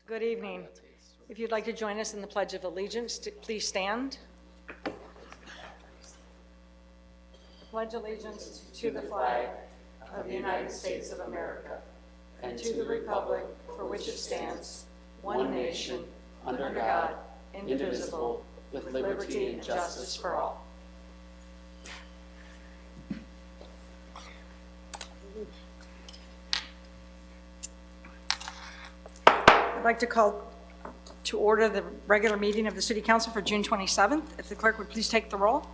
Good evening. If you'd like to join us in the Pledge of Allegiance, please stand. Pledge allegiance to the flag of the United States of America and to the republic for which it stands, one nation, under God, indivisible, with liberty and justice for all. I'd like to call to order the regular meeting of the City Council for June 27th. If the clerk would please take the roll.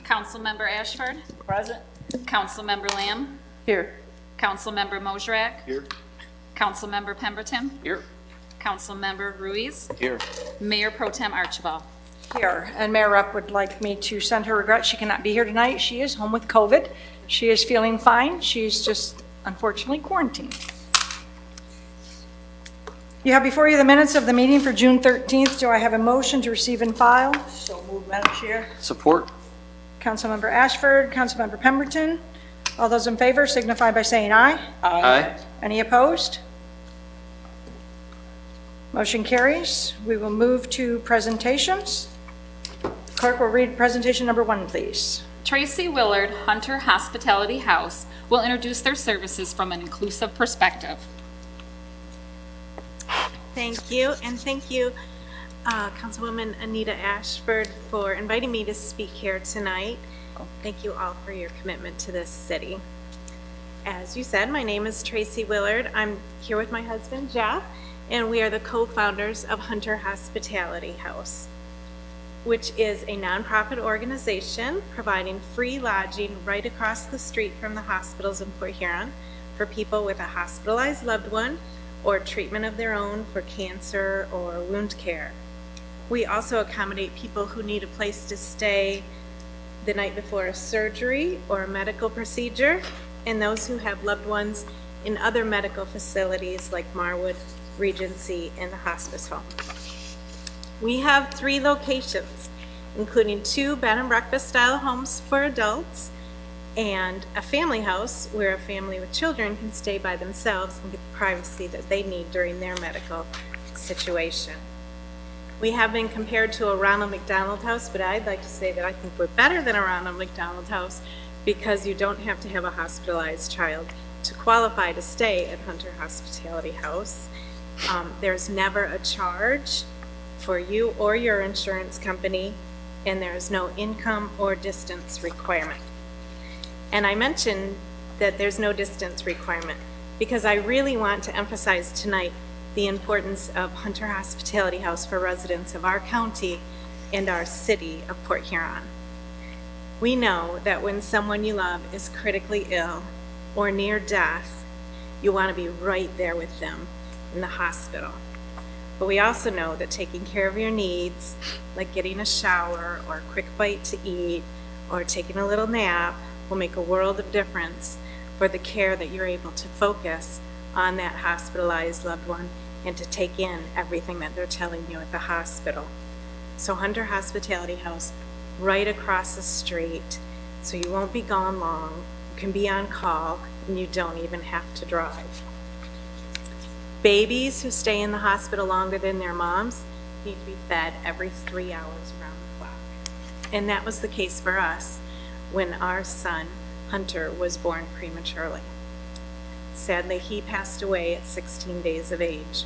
Councilmember Ashford. Present. Councilmember Lamb. Here. Councilmember Mosrak. Here. Councilmember Pemberton. Here. Councilmember Ruiz. Here. Mayor Pro Tem Archibald. Here. And Mayor Rupp would like me to send her regrets. She cannot be here tonight. She is home with COVID. She is feeling fine. She's just unfortunately quarantined. You have before you the minutes of the meeting for June 13th. Do I have a motion to receive and file? So moved, Madam Chair. Support. Councilmember Ashford, Councilmember Pemberton. All those in favor signify by saying aye. Aye. Any opposed? Motion carries. We will move to presentations. Clerk will read presentation number 1, please. Tracy Willard, Hunter Hospitality House, will introduce their services from an inclusive perspective. Thank you, and thank you, Councilwoman Anita Ashford, for inviting me to speak here tonight. Thank you all for your commitment to this city. As you said, my name is Tracy Willard. I'm here with my husband, Jeff, and we are the co-founders of Hunter Hospitality House, which is a nonprofit organization providing free lodging right across the street from the hospitals in Port Huron for people with a hospitalized loved one or treatment of their own for cancer or wound care. We also accommodate people who need a place to stay the night before a surgery or a medical procedure, and those who have loved ones in other medical facilities like Marwood, Regency, and the hospice home. We have 3 locations, including 2 bed and breakfast style homes for adults and a family house where a family with children can stay by themselves and get the privacy that they need during their medical situation. We have been compared to a Ronald McDonald House, but I'd like to say that I think we're better than a Ronald McDonald House because you don't have to have a hospitalized child to qualify to stay at Hunter Hospitality House. There's never a charge for you or your insurance company, and there's no income or distance requirement. And I mentioned that there's no distance requirement because I really want to emphasize tonight the importance of Hunter Hospitality House for residents of our county and our city of Port Huron. We know that when someone you love is critically ill or near death, you want to be right there with them in the hospital. But we also know that taking care of your needs, like getting a shower or a quick bite to eat or taking a little nap, will make a world of difference for the care that you're able to focus on that hospitalized loved one and to take in everything that they're telling you at the hospital. So Hunter Hospitality House, right across the street, so you won't be gone long, you can be on call, and you don't even have to drive. Babies who stay in the hospital longer than their moms need to be fed every 3 hours around the clock. And that was the case for us when our son, Hunter, was born prematurely. Sadly, he passed away at 16 days of age,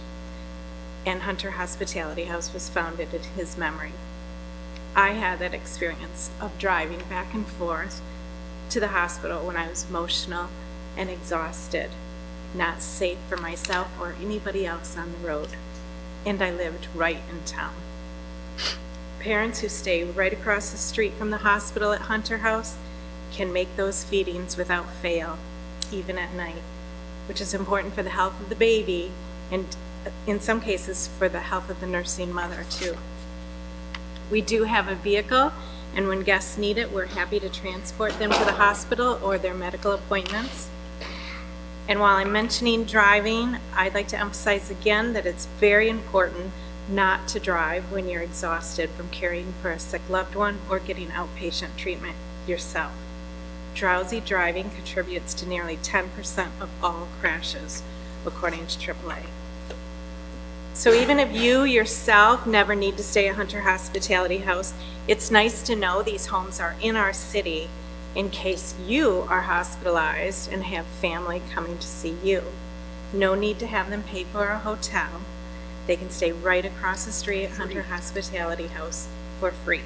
and Hunter Hospitality House was founded in his memory. I had that experience of driving back and forth to the hospital when I was emotional and exhausted, not safe for myself or anybody else on the road, and I lived right in town. Parents who stay right across the street from the hospital at Hunter House can make those feedings without fail, even at night, which is important for the health of the baby and in some cases for the health of the nursing mother too. We do have a vehicle, and when guests need it, we're happy to transport them to the hospital or their medical appointments. And while I'm mentioning driving, I'd like to emphasize again that it's very important not to drive when you're exhausted from caring for a sick loved one or getting outpatient treatment yourself. Drowsy driving contributes to nearly 10% of all crashes, according to AAA. So even if you yourself never need to stay at Hunter Hospitality House, it's nice to know these homes are in our city in case you are hospitalized and have family coming to see you. No need to have them pay for a hotel. They can stay right across the street at Hunter Hospitality House for free.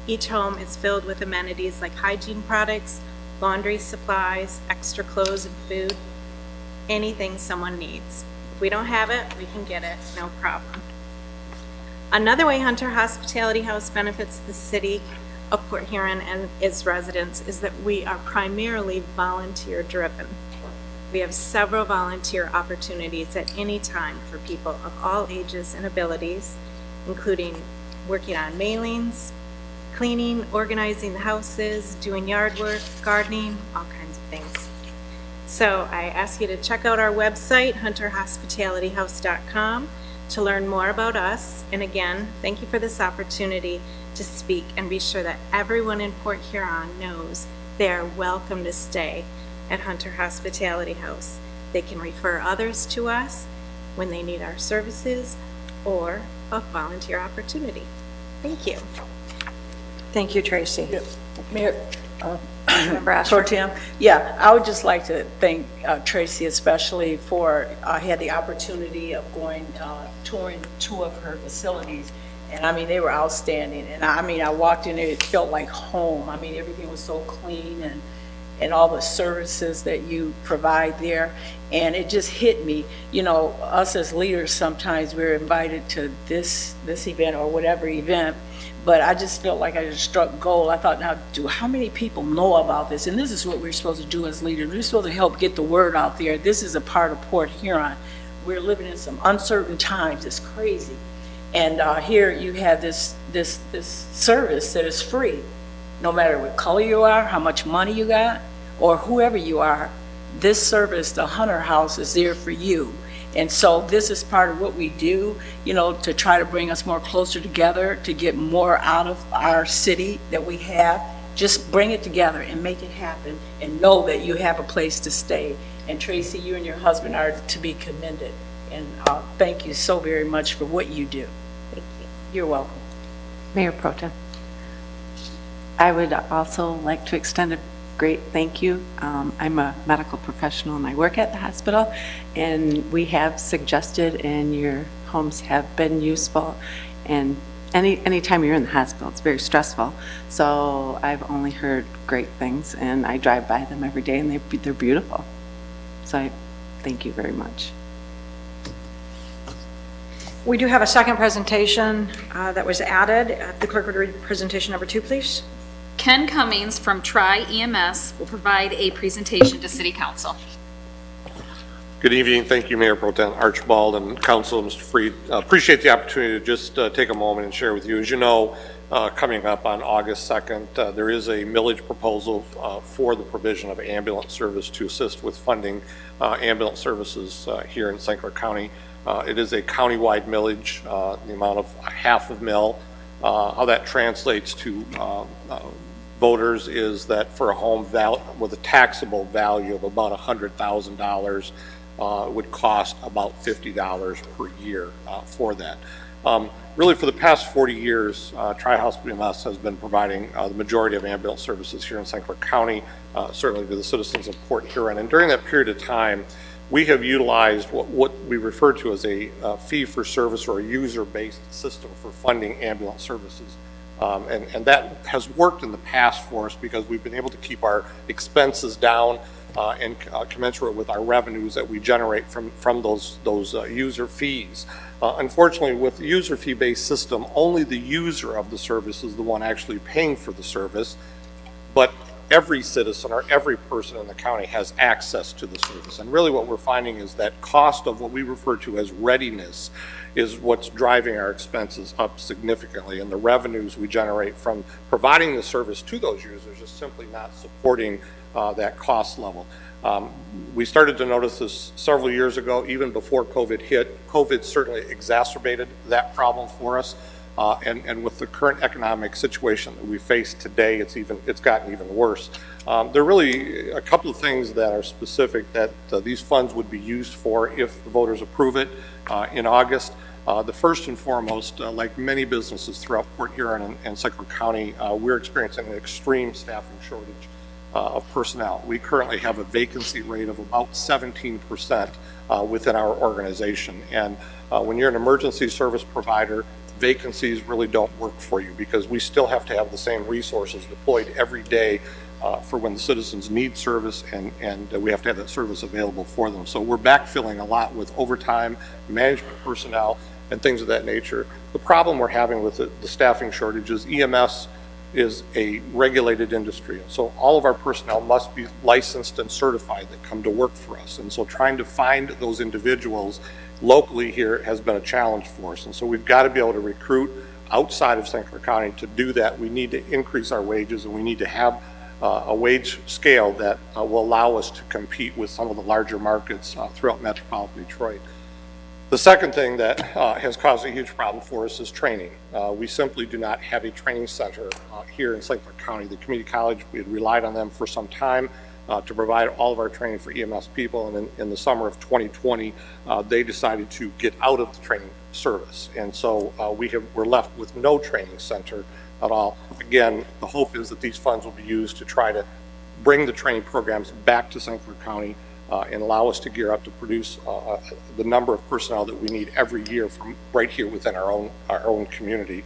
Each home is filled with amenities like hygiene products, laundry supplies, extra clothes and food, anything someone needs. If we don't have it, we can get it, no problem. Another way Hunter Hospitality House benefits the city of Port Huron and its residents is that we are primarily volunteer driven. We have several volunteer opportunities at any time for people of all ages and abilities, including working on mailings, cleaning, organizing the houses, doing yard work, gardening, all kinds of things. So I ask you to check out our website, hunterhospitalityhouse.com, to learn more about us. And again, thank you for this opportunity to speak, and be sure that everyone in Port Huron knows they are welcome to stay at Hunter Hospitality House. They can refer others to us when they need our services or a volunteer opportunity. Thank you. Thank you, Tracy. Mayor, Member Pro Ashford. Tem, yeah, I would just like to thank Tracy especially for, I had the opportunity of going, touring two of her facilities, and I mean, they were outstanding, and I mean, I walked in there, it felt like home. I mean, everything was so clean, and all the services that you provide there, and it just hit me, you know, us as leaders, sometimes we're invited to this event or whatever event, but I just felt like I just struck gold. I thought, now, how many people know about this? And this is what we're supposed to do as leaders. We're supposed to help get the word out there. This is a part of Port Huron. We're living in some uncertain times. It's crazy. And here you have this service that is free, no matter what color you are, how much money you got, or whoever you are. This service, the Hunter House, is there for you. And so this is part of what we do, you know, to try to bring us more closer together, to get more out of our city that we have. Just bring it together and make it happen, and know that you have a place to stay. And Tracy, you and your husband are to be commended. And thank you so very much for what you do. Thank you. You're welcome. Mayor Pro Tem, I would also like to extend a great thank you. I'm a medical professional and I work at the hospital, and we have suggested, and your homes have been useful, and anytime you're in the hospital, it's very stressful. So I've only heard great things, and I drive by them every day, and they're beautiful. So I thank you very much. We do have a second presentation that was added. If the clerk would read presentation number 2, please. Ken Cummings from Tri-EMS will provide a presentation to City Council. Good evening. Thank you, Mayor Pro Tem Archibald and Council, Mr. Freed. Appreciate the opportunity to just take a moment and share with you. As you know, coming up on August 2nd, there is a millage proposal for the provision of ambulance service to assist with funding ambulance services here in St. Clair County. It is a countywide millage, the amount of half of mill. How that translates to voters is that for a home with a taxable value of about $100,000 would cost about $50 per year for that. Really, for the past 40 years, Tri-EMS has been providing the majority of ambulance services here in St. Clair County, certainly to the citizens of Port Huron. And during that period of time, we have utilized what we refer to as a fee-for-service or a user-based system for funding ambulance services. And that has worked in the past for us because we've been able to keep our expenses down and commensurate with our revenues that we generate from those user fees. Unfortunately, with the user fee-based system, only the user of the service is the one actually paying for the service, but every citizen or every person in the county has access to the service. And really what we're finding is that cost of what we refer to as readiness is what's driving our expenses up significantly, and the revenues we generate from providing the service to those users is simply not supporting that cost level. We started to notice this several years ago, even before COVID hit. COVID certainly exacerbated that problem for us. And with the current economic situation that we face today, it's gotten even worse. There are really a couple of things that are specific that these funds would be used for if the voters approve it in August. The first and foremost, like many businesses throughout Port Huron and St. Clair County, we're experiencing an extreme staffing shortage of personnel. We currently have a vacancy rate of about 17% within our organization. And when you're an emergency service provider, vacancies really don't work for you because we still have to have the same resources deployed every day for when the citizens need service, and we have to have that service available for them. So we're backfilling a lot with overtime, management personnel, and things of that nature. The problem we're having with the staffing shortage is EMS is a regulated industry. And so all of our personnel must be licensed and certified that come to work for us. And so trying to find those individuals locally here has been a challenge for us. And so we've got to be able to recruit outside of St. Clair County. To do that, we need to increase our wages, and we need to have a wage scale that will allow us to compete with some of the larger markets throughout metropolitan Detroit. The second thing that has caused a huge problem for us is training. We simply do not have a training center here in St. Clair County. The community college, we had relied on them for some time to provide all of our training for EMS people, and in the summer of 2020, they decided to get out of the training service. And so we're left with no training center at all. Again, the hope is that these funds will be used to try to bring the training programs back to St. Clair County and allow us to gear up to produce the number of personnel that we need every year from right here within our own community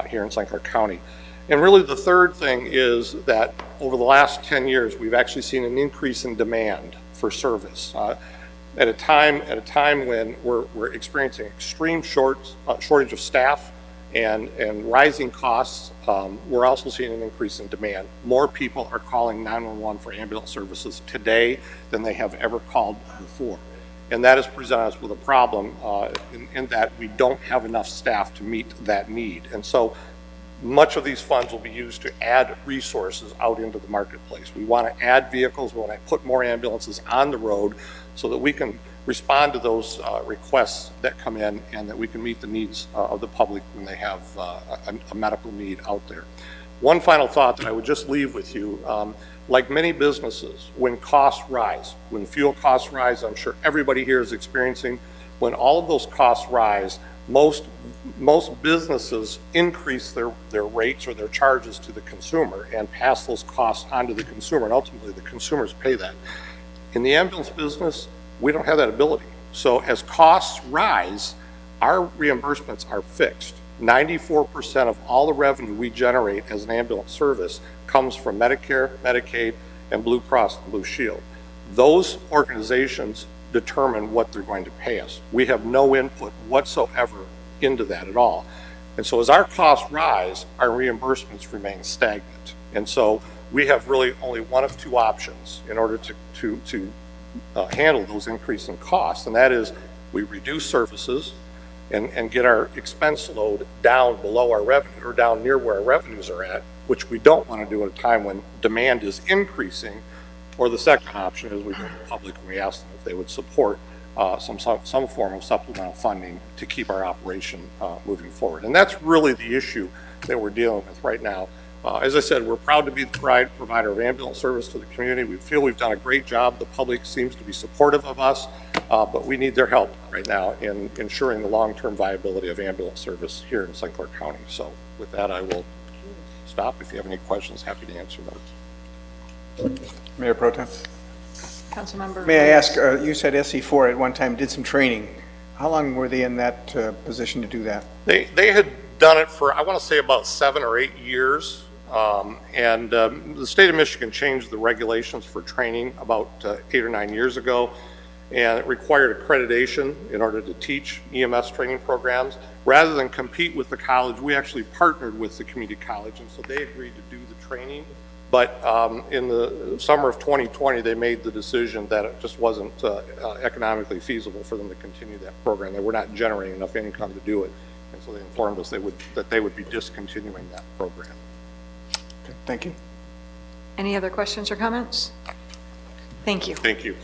here in St. Clair County. And really the third thing is that over the last 10 years, we've actually seen an increase in demand for service. At a time when we're experiencing extreme shortage of staff and rising costs, we're also seeing an increase in demand. More people are calling 911 for ambulance services today than they have ever called before. And that has presented us with a problem in that we don't have enough staff to meet that need. And so much of these funds will be used to add resources out into the marketplace. We want to add vehicles, we want to put more ambulances on the road so that we can respond to those requests that come in and that we can meet the needs of the public when they have a medical need out there. One final thought that I would just leave with you, like many businesses, when costs rise, when fuel costs rise, I'm sure everybody here is experiencing, when all of those costs rise, most businesses increase their rates or their charges to the consumer and pass those costs on to the consumer, and ultimately the consumers pay that. In the ambulance business, we don't have that ability. So as costs rise, our reimbursements are fixed. 94% of all the revenue we generate as an ambulance service comes from Medicare, Medicaid, and Blue Cross and Blue Shield. Those organizations determine what they're going to pay us. We have no input whatsoever into that at all. And so as our costs rise, our reimbursements remain stagnant. And so we have really only one of two options in order to handle those increasing costs, and that is we reduce services and get our expense load down below our revenue, or down near where our revenues are at, which we don't want to do at a time when demand is increasing. Or the second option is we go to the public and we ask them if they would support some form of supplemental funding to keep our operation moving forward. And that's really the issue that we're dealing with right now. As I said, we're proud to be the provider of ambulance service to the community. We feel we've done a great job. The public seems to be supportive of us, but we need their help right now in ensuring the long-term viability of ambulance service here in St. Clair County. So with that, I will stop. If you have any questions, happy to answer those. Mayor Pro Tem. Councilmember. May I ask, you said SC4 at one time did some training. How long were they in that position to do that? They had done it for, I want to say, about 7 or 8 years. The state of Michigan changed the regulations for training about 8 or 9 years ago, and it required accreditation in order to teach EMS training programs. Rather than compete with the college, we actually partnered with the community college, and so they agreed to do the training. But in the summer of 2020, they made the decision that it just wasn't economically feasible for them to continue that program. They were not generating enough income to do it, and so they informed us that they would be discontinuing that program. Okay, thank you. Any other questions or comments? Thank you. Thank you.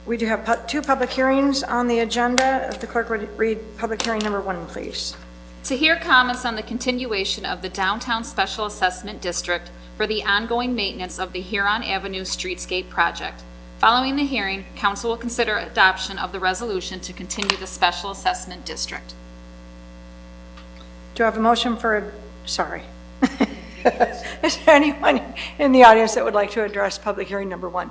We do have 2 public hearings on the agenda. If the clerk would read public hearing number 1, please. To hear comments on the continuation of the Downtown Special Assessment District for the ongoing maintenance of the Huron Avenue Streetscape project. Following the hearing, council will consider adoption of the resolution to continue the special assessment district. Do I have a motion for, sorry. Is there anyone in the audience that would like to address public hearing number 1?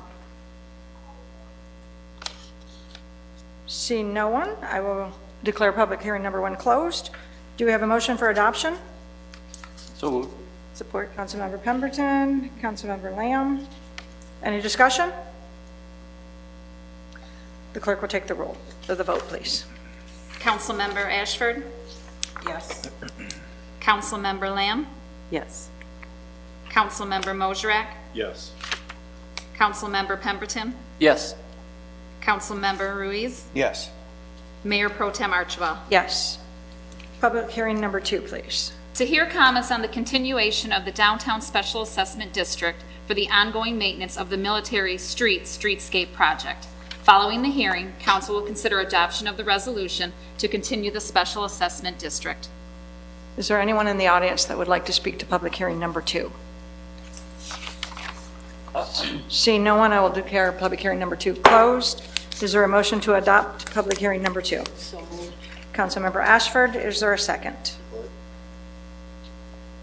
Seeing no one, I will declare public hearing number 1 closed. Do we have a motion for adoption? So moved. Support Councilmember Pemberton, Councilmember Lamb. Any discussion? The clerk will take the roll, or the vote, please. Councilmember Ashford? Yes. Councilmember Lamb? Yes. Councilmember Mosrak? Yes. Councilmember Pemberton? Yes. Councilmember Ruiz? Yes. Mayor Pro Tem Archibald? Yes. Public hearing number 2, please. To hear comments on the continuation of the Downtown Special Assessment District for the ongoing maintenance of the Military Streetscape project. Following the hearing, council will consider adoption of the resolution to continue the Special Assessment District. Is there anyone in the audience that would like to speak to public hearing number 2? Seeing no one, I will declare public hearing number 2 closed. Is there a motion to adopt public hearing number 2? So moved. Councilmember Ashford, is there a second?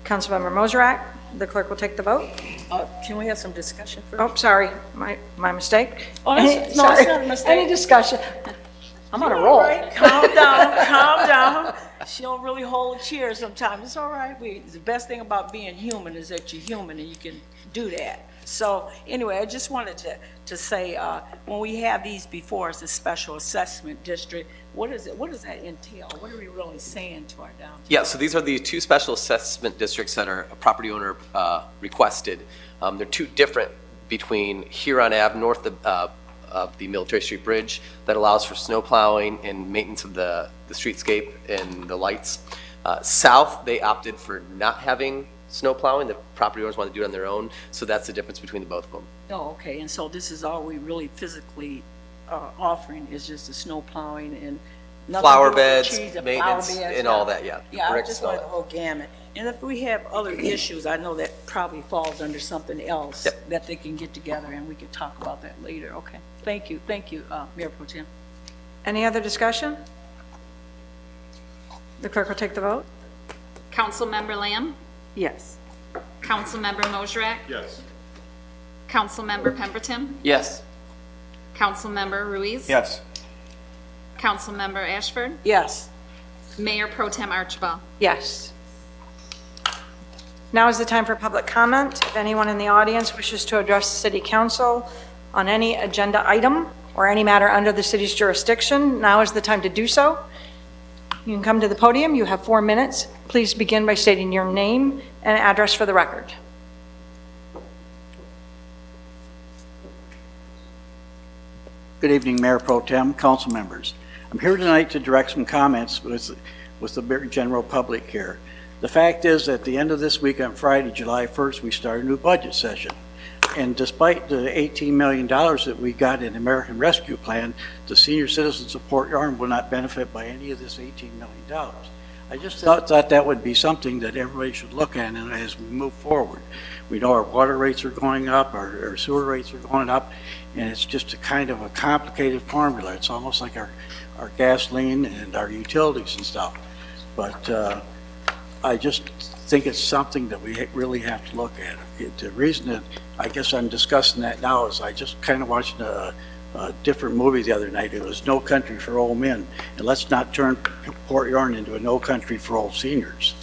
Councilmember Mosrak, the clerk will take the vote. Can we have some discussion first? Oh, sorry, my mistake. Oh, that's- no, it's not a mistake. Any discussion? I'm on a roll. All right, calm down, calm down. She don't really hold a chair sometimes. It's all right. The best thing about being human is that you're human and you can do that. So anyway, I just wanted to say, when we have these before us, the special assessment district, what is it? What does that entail? What are we really saying to our downtown? Yeah, so these are the 2 special assessment districts that are a property owner requested. They're 2 different between Huron Ave, north of the Military Street Bridge, that allows for snow plowing and maintenance of the streetscape and the lights. South, they opted for not having snow plowing. The property owners want to do it on their own, so that's the difference between the both of them. Oh, okay, and so this is all we really physically offering is just the snow plowing and nothing Flower to do with beds, trees and maintenance, flower beds, and all that, yeah. Yeah, I Bricks, just all wanted that. the whole gamut. And if we have other issues, I know that probably falls under something else Yep. that they can get together and we can talk about that later. Okay, thank you, Mayor Pro Tem. Any other discussion? The clerk will take the vote. Councilmember Lamb? Yes. Councilmember Mosrak? Yes. Councilmember Pemberton? Yes. Councilmember Ruiz? Yes. Councilmember Ashford? Yes. Mayor Pro Tem Archibald? Yes. Now is the time for public comment. If anyone in the audience wishes to address the city council on any agenda item or any matter under the city's jurisdiction, now is the time to do so. You can come to the podium. You have 4 minutes. Please begin by stating your name and address for the record. Good evening, Mayor Pro Tem, council members. I'm here tonight to direct some comments with the very general public here. The fact is, at the end of this week on Friday, July 1st, we start a new budget session. And despite the $18 million that we got in the American Rescue Plan, the senior citizens of Port Huron will not benefit by any of this $18 million. I just thought that would be something that everybody should look at as we move forward. We know our water rates are going up, our sewer rates are going up, and it's just a kind of a complicated formula. It's almost like our gasoline and our utilities and stuff. But I just think it's something that we really have to look at. The reason that I guess I'm discussing that now is I just kind of watched a different movie the other night. It was No Country for Old Men. And let's not turn Port Huron into a No Country for Old Seniors.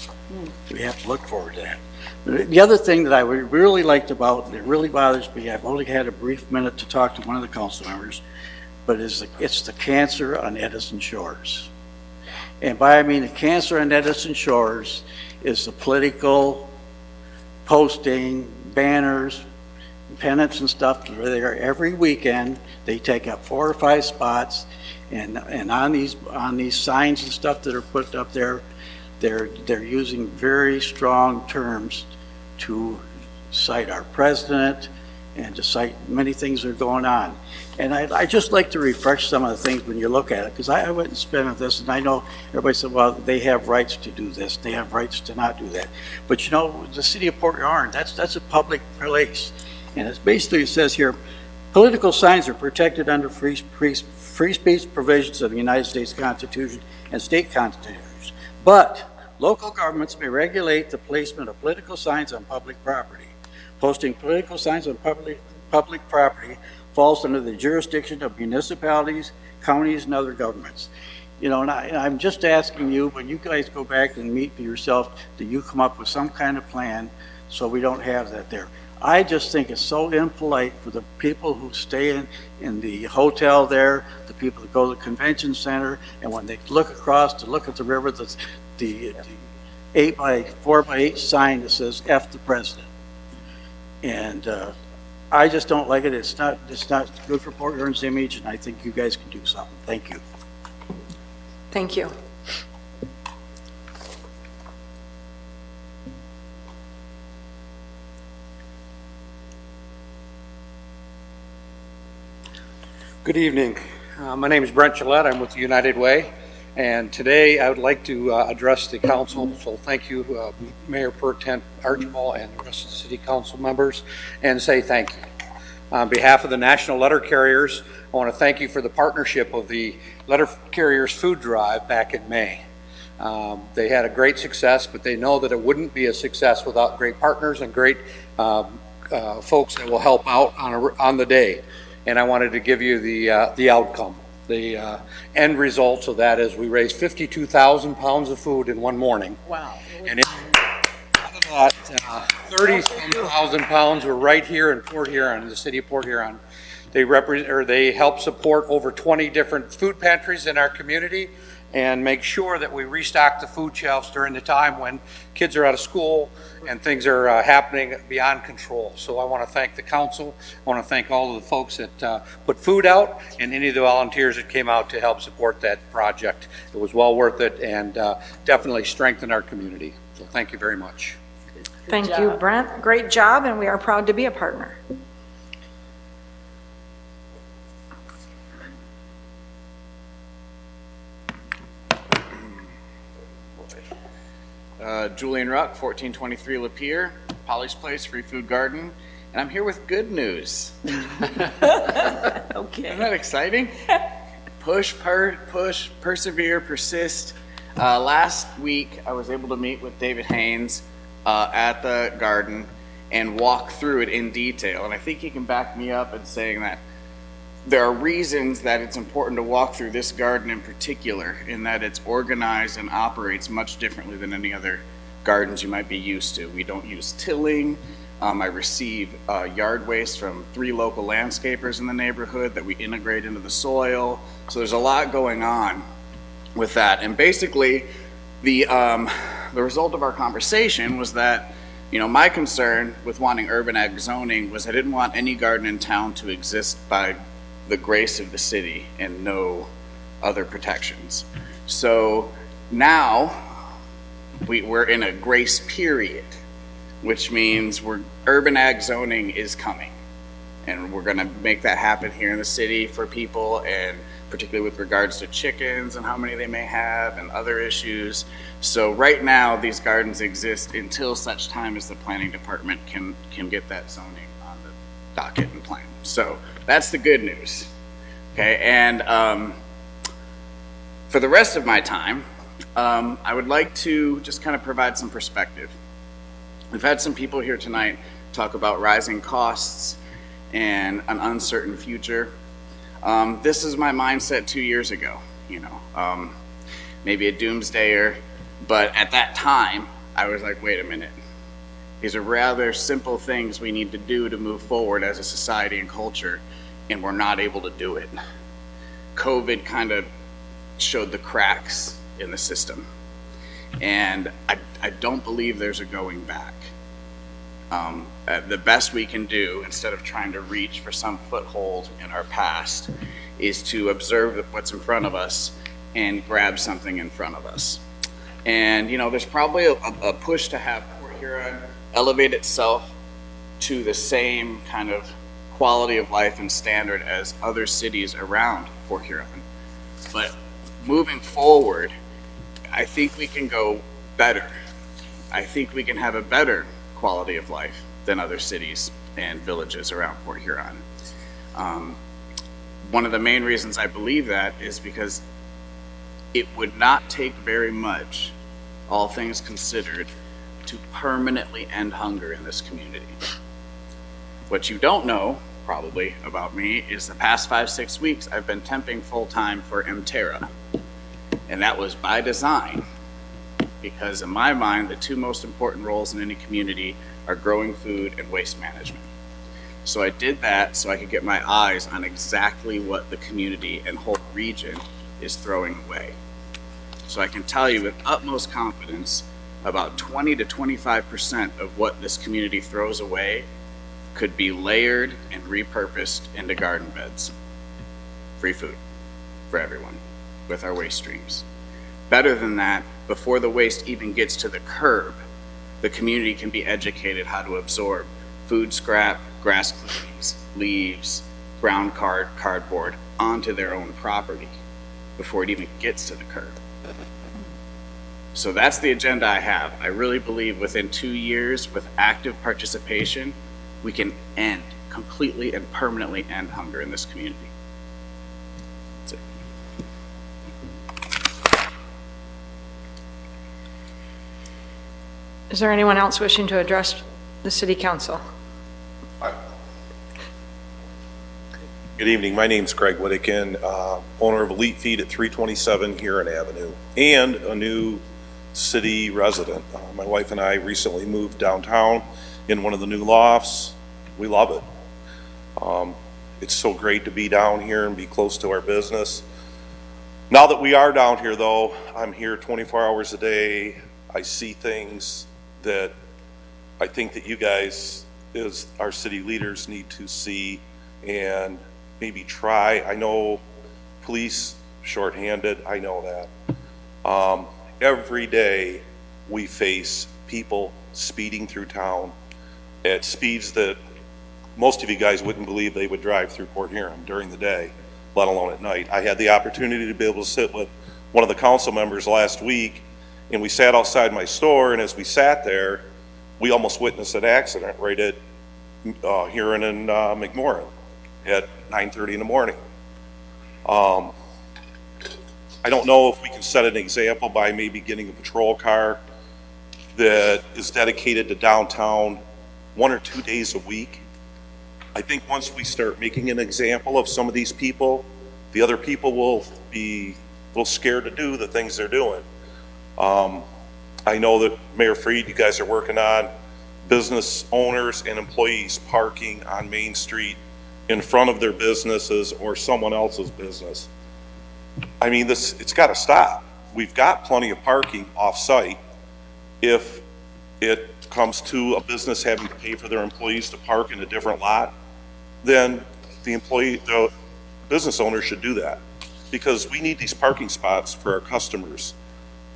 We have to look forward to that. The other thing that I really liked about, and it really bothers me, I've only had a brief minute to talk to one of the council members, but it's the cancer on Edison Shores. And by I mean the cancer on Edison Shores is the political posting, banners, pennants and stuff. They're there every weekend. They take up 4 or 5 spots, and on these signs and stuff that are put up there, they're using very strong terms to cite our president and to cite many things that are going on. And I just like to refresh some of the things when you look at it, because I went and spent on this, and I know everybody said, well, they have rights to do this, they have rights to not do that. But you know, the city of Port Huron, that's a public place. And it's basically, it says here, Political signs are protected under free speech provisions of the United States Constitution and state constitutions, but local governments may regulate the placement of political signs on public property. Posting political signs on public property falls under the jurisdiction of municipalities, counties, and other governments. You know, and I'm just asking you, when you guys go back and meet for yourself, do you come up with some kind of plan so we don't have that there? I just think it's so impolite for the people who stay in the hotel there, the people that go to the convention center, and when they look across to look at the river, the 4x8 sign that says F the President. And I just don't like it. It's not good for Port Huron's image, and I think you guys can do something. Thank you. Thank you. Good evening. My name is Brent Gillette. I'm with the United Way, and today I would like to address the council. So thank you, Mayor Pro Tem Archibald and the rest of the city council members, and say thank you. On behalf of the National Letter Carriers, I want to thank you for the partnership of the Letter Carriers Food Drive back in May. They had a great success, but they know that it wouldn't be a success without great partners and great folks that will help out on the day. And I wanted to give you the outcome. The end results of that is we raised 52,000 pounds of food in one morning. Wow. And out of that, 30,000 pounds were right here in Port Huron, in the city of Port Huron. They help support over 20 different food pantries in our community and make sure that we restock the food shelves during the time when kids are out of school and things are happening beyond control. So I want to thank the council. I want to thank all of the folks that put food out and any of the volunteers that came out to help support that project. It was well worth it and definitely strengthened our community. So thank you very much. Thank you, Brent. Great job, and we are proud to be a partner. Julian Ruck, 1423 Lapeer, Polly's Place, Free Food Garden, and I'm here with good news. Okay. Isn't that exciting? Push, persevere, persist. Last week, I was able to meet with David Haynes at the garden and walk through it in detail, and I think he can back me up in saying that there are reasons that it's important to walk through this garden in particular, in that it's organized and operates much differently than any other gardens you might be used to. We don't use tilling. I receive yard waste from 3 local landscapers in the neighborhood that we integrate into the soil. So there's a lot going on with that. And basically, the result of our conversation was that, you know, my concern with wanting urban ag zoning was I didn't want any garden in town to exist by the grace of the city and no other protections. So now we're in a grace period, which means urban ag zoning is coming. And we're gonna make that happen here in the city for people, and particularly with regards to chickens and how many they may have and other issues. So right now, these gardens exist until such time as the planning department can get that zoning on the docket and plan. So that's the good news. Okay, and for the rest of my time, I would like to just kind of provide some perspective. We've had some people here tonight talk about rising costs and an uncertain future. This is my mindset 2 years ago, you know, maybe a doomsdayer, but at that time, I was like, wait a minute. These are rather simple things we need to do to move forward as a society and culture, and we're not able to do it. COVID kind of showed the cracks in the system, and I don't believe there's a going back. The best we can do, instead of trying to reach for some foothold in our past, is to observe what's in front of us and grab something in front of us. And, you know, there's probably a push to have Port Huron elevate itself to the same kind of quality of life and standard as other cities around Port Huron. But moving forward, I think we can go better. I think we can have a better quality of life than other cities and villages around Port Huron. One of the main reasons I believe that is because it would not take very much, all things considered, to permanently end hunger in this community. What you don't know, probably, about me is the past 5-6 weeks I've been temping full-time for Mterra. And that was by design, because in my mind, the two most important roles in any community are growing food and waste management. So I did that so I could get my eyes on exactly what the community and whole region is throwing away. So I can tell you with utmost confidence, about 20 to 25% of what this community throws away could be layered and repurposed into garden beds. Free food for everyone with our waste streams. Better than that, before the waste even gets to the curb, the community can be educated how to absorb food scrap, grass clippings, leaves, brown cardboard onto their own property before it even gets to the curb. So that's the agenda I have. I really believe within 2 years, with active participation, we can completely and permanently end hunger in this community. That's it. Is there anyone else wishing to address the City Council? Good evening. My name's Greg Whittakin, owner of Elite Feed at 327 Huron Avenue, and a new city resident. My wife and I recently moved downtown in one of the new lofts. We love it. It's so great to be down here and be close to our business. Now that we are down here, though, I'm here 24 hours a day. I see things that I think that you guys, as our city leaders, need to see and maybe try. I know police shorthanded, I know that. Every day we face people speeding through town at speeds that most of you guys wouldn't believe they would drive through Port Huron during the day, let alone at night. I had the opportunity to be able to sit with one of the council members last week, and we sat outside my store, and as we sat there, we almost witnessed an accident right at Huron and McMorran at 9:30 in the morning. I don't know if we can set an example by maybe getting a patrol car that is dedicated to downtown 1 or 2 days a week. I think once we start making an example of some of these people, the other people will be a little scared to do the things they're doing. I know that Mayor Freed, you guys are working on business owners and employees parking on Main Street in front of their businesses or someone else's business. I mean, it's got to stop. We've got plenty of parking off-site. If it comes to a business having to pay for their employees to park in a different lot, then the business owner should do that, because we need these parking spots for our customers.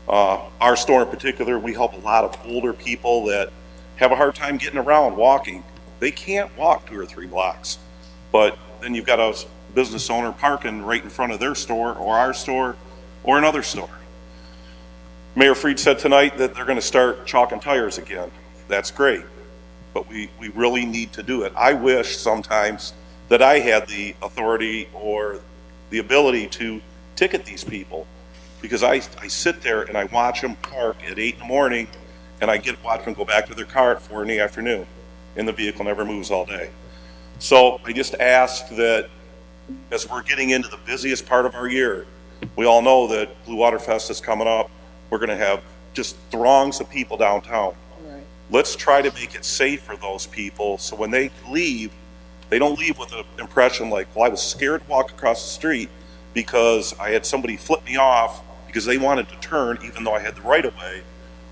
Our store in particular, we help a lot of older people that have a hard time getting around walking. They can't walk 2 or 3 blocks, but then you've got a business owner parking right in front of their store or our store or another store. Mayor Freed said tonight that they're going to start chalking tires again. That's great, but we really need to do it. I wish sometimes that I had the authority or the ability to ticket these people, because I sit there and I watch them park at 8 in the morning, and I watch them go back to their car at 4 in the afternoon, and the vehicle never moves all day. So I just ask that as we're getting into the busiest part of our year, we all know that Blue Water Fest is coming up. We're going to have just throngs of people downtown. Right. Let's try to make it safe for those people, so when they leave, they don't leave with an impression like, well, I was scared to walk across the street because I had somebody flip me off because they wanted to turn even though I had the right of way,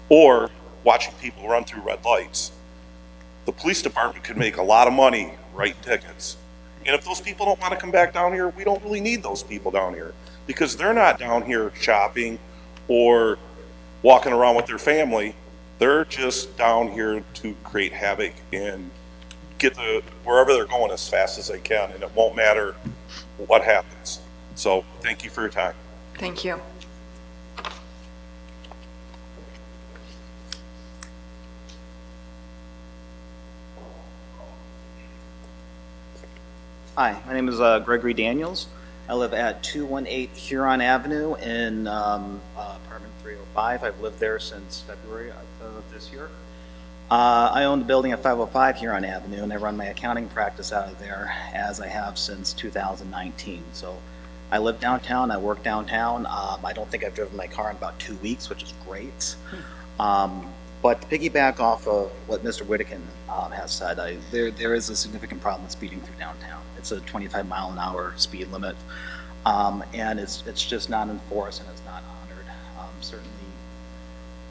or watching people run through red lights. The police department could make a lot of money writing tickets. And if those people don't want to come back down here, we don't really need those people down here, because they're not down here shopping or walking around with their family. They're just down here to create havoc and get wherever they're going as fast as they can, and it won't matter what happens. So thank you for your time. Thank you. Hi, my name is Gregory Daniels. I live at 218 Huron Avenue in apartment 305. I've lived there since February of this year. I own the building at 505 Huron Avenue, and I run my accounting practice out of there, as I have since 2019. So I live downtown, I work downtown. I don't think I've driven my car in about 2 weeks, which is great. But to piggyback off of what Mr. Whittakin has said, there is a significant problem with speeding through downtown. It's a 25-mile-an-hour speed limit, and it's just not enforced and it's not honored. Certainly,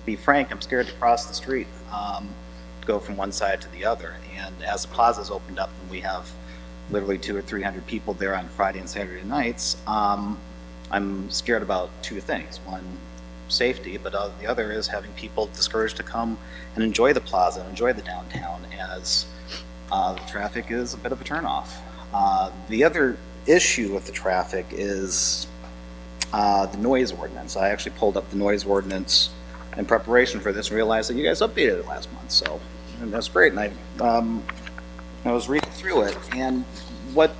to be frank, I'm scared to cross the street, go from one side to the other. And as the plaza's opened up and we have literally 200 or 300 people there on Friday and Saturday nights, I'm scared about two things. One, safety, but the other is having people discouraged to come and enjoy the plaza and enjoy the downtown, as the traffic is a bit of a turnoff. The other issue with the traffic is the noise ordinance. I actually pulled up the noise ordinance in preparation for this and realized that you guys updated it last month, so and that's great. And I was reading through it, and what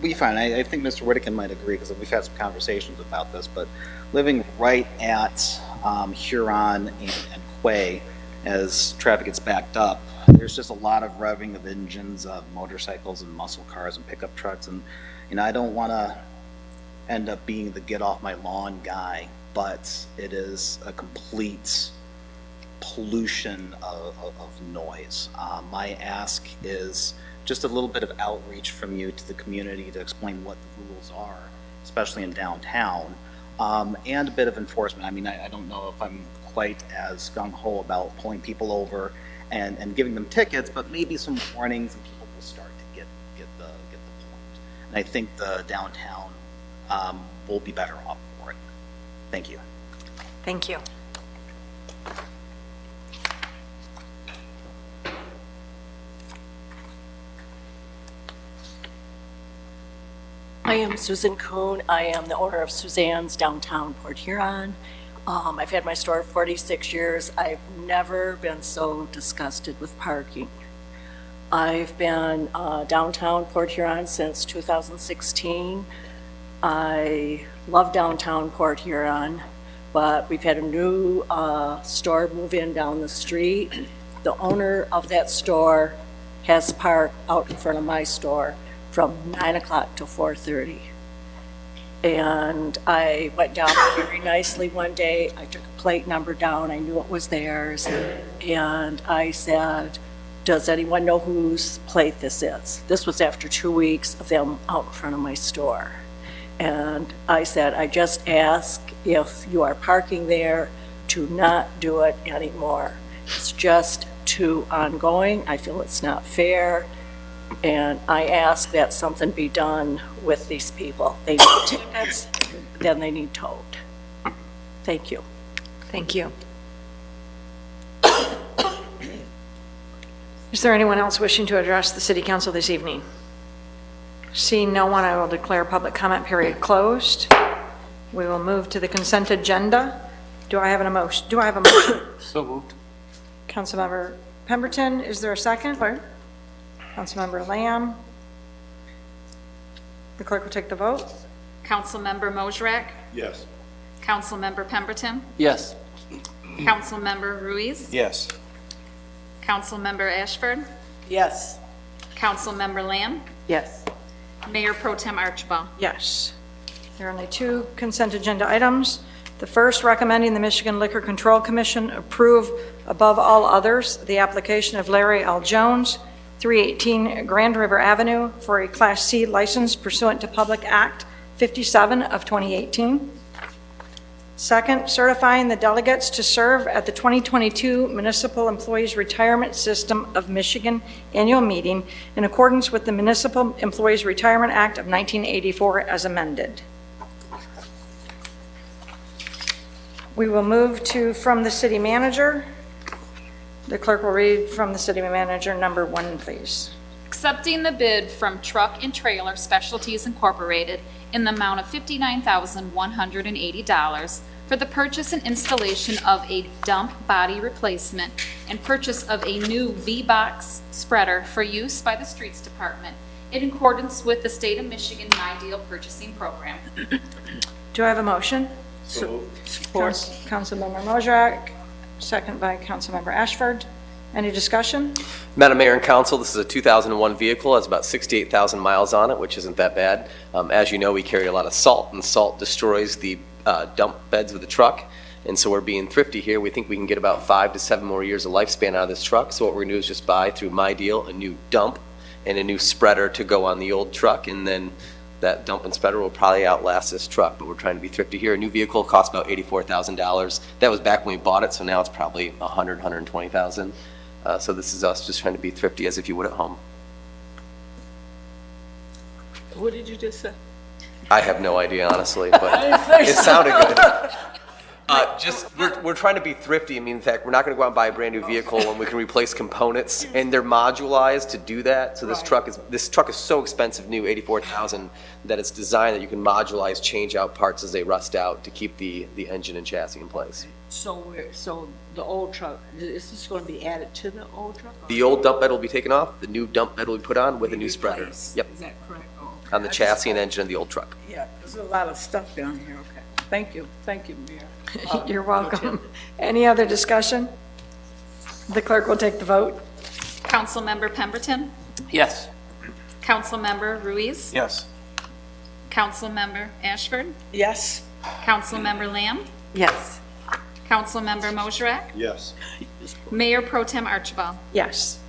we find, I think Mr. Whittakin might agree because we've had some conversations about this, but living right at Huron and Quay, as traffic gets backed up, there's just a lot of revving of engines, of motorcycles and muscle cars and pickup trucks, and I don't want to end up being the get off my lawn guy, but it is a complete pollution of noise. My ask is just a little bit of outreach from you to the community to explain what the rules are, especially in downtown, and a bit of enforcement. I mean, I don't know if I'm quite as gung-ho about pulling people over and giving them tickets, but maybe some warnings and people will start to get the point. And I think the downtown will be better off for it. Thank you. Thank you. I am Susan Kuhn. I am the owner of Suzanne's downtown Port Huron. I've had my store 46 years. I've never been so disgusted with parking. I've been downtown Port Huron since 2016. I love downtown Port Huron, but we've had a new store move in down the street. The owner of that store has parked out in front of my store from 9 o'clock to 4:30. And I went down very nicely one day. I took a plate number down. I knew it was theirs. And I said, does anyone know whose plate this is? This was after 2 weeks of them out in front of my store. And I said, I just ask if you are parking there to not do it anymore. It's just too ongoing. I feel it's not fair. And I ask that something be done with these people. They need tickets, then they need towed. Thank you. Thank you. Is there anyone else wishing to address the City Council this evening? Seeing no one, I will declare public comment period closed. We will move to the consent agenda. Do I have a motion? So moved. Councilmember Pemberton, is there a second? Councilmember Lamb. The clerk will take the vote. Councilmember Mosrak? Yes. Councilmember Pemberton? Yes. Councilmember Ruiz? Yes. Councilmember Ashford? Yes. Councilmember Lamb? Yes. Mayor Pro Tem Archibald? Yes. There are only two consent agenda items. The first, recommending the Michigan Liquor Control Commission approve, above all others, the application of Larry L. Jones, 318 Grand River Avenue, for a Class C license pursuant to Public Act 57 of 2018. Second, certifying the delegates to serve at the 2022 Municipal Employees Retirement System of Michigan Annual Meeting in accordance with the Municipal Employees Retirement Act of 1984 as amended. We will move to from the City Manager. The clerk will read from the City Manager number 1, please. Accepting the bid from Truck and Trailer Specialties Incorporated in the amount of $59,180 for the purchase and installation of a dump body replacement and purchase of a new V-Box spreader for use by the Streets Department in accordance with the State of Michigan My Deal Purchasing Program. Do I have a motion? Support. Councilmember Mosrak, second by Councilmember Ashford. Any discussion? Madam Mayor and Council, this is a 2001 vehicle, has about 68,000 miles on it, which isn't that bad. As you know, we carry a lot of salt, and salt destroys the dump beds of the truck, and so we're being thrifty here. We think we can get about 5 to 7 more years of lifespan out of this truck, so what we're going to do is just buy through My Deal a new dump and a new spreader to go on the old truck, and then that dump and spreader will probably outlast this truck, but we're trying to be thrifty here. A new vehicle costs about $84,000. That was back when we bought it, so now it's probably $120,000. So this is us just trying to be thrifty as if you would at home. What did you just say? I have no idea, honestly, but it sounded good. We're trying to be thrifty. I mean, in fact, we're not going to go out and buy a brand new vehicle when we can replace components, and they're modularized to do that. So this truck is so expensive, new, $84,000, that it's designed that you can modularize, change out parts as they rust out to keep the engine and chassis in place. So the old truck, is this going to be added to the old truck? The old dump bed will be taken off. The new dump bed will be put on with a new spreader. Yep. Is that correct? Oh, okay. On the chassis and engine of the old truck. Yeah, there's a lot of stuff down here. Okay. Thank you, Mayor. You're welcome. Any other discussion? The clerk will take the vote. Councilmember Pemberton? Yes. Councilmember Ruiz? Yes. Councilmember Ashford? Yes. Councilmember Lamb? Yes. Councilmember Mosrak? Yes. Mayor Pro Tem Archibald? Yes.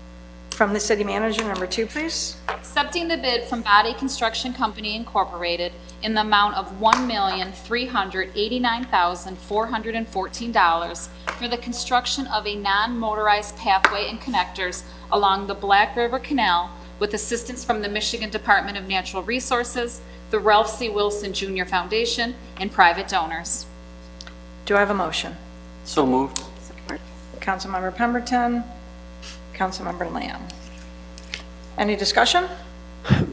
From the city manager, number 2, please. Accepting the bid from Body Construction Company Incorporated in the amount of $1,389,414 for the construction of a non-motorized pathway and connectors along the Black River Canal with assistance from the Michigan Department of Natural Resources, the Ralph C. Wilson Jr. Foundation, and private donors. Do I have a motion? So moved. Councilmember Pemberton, Councilmember Lamb. Any discussion?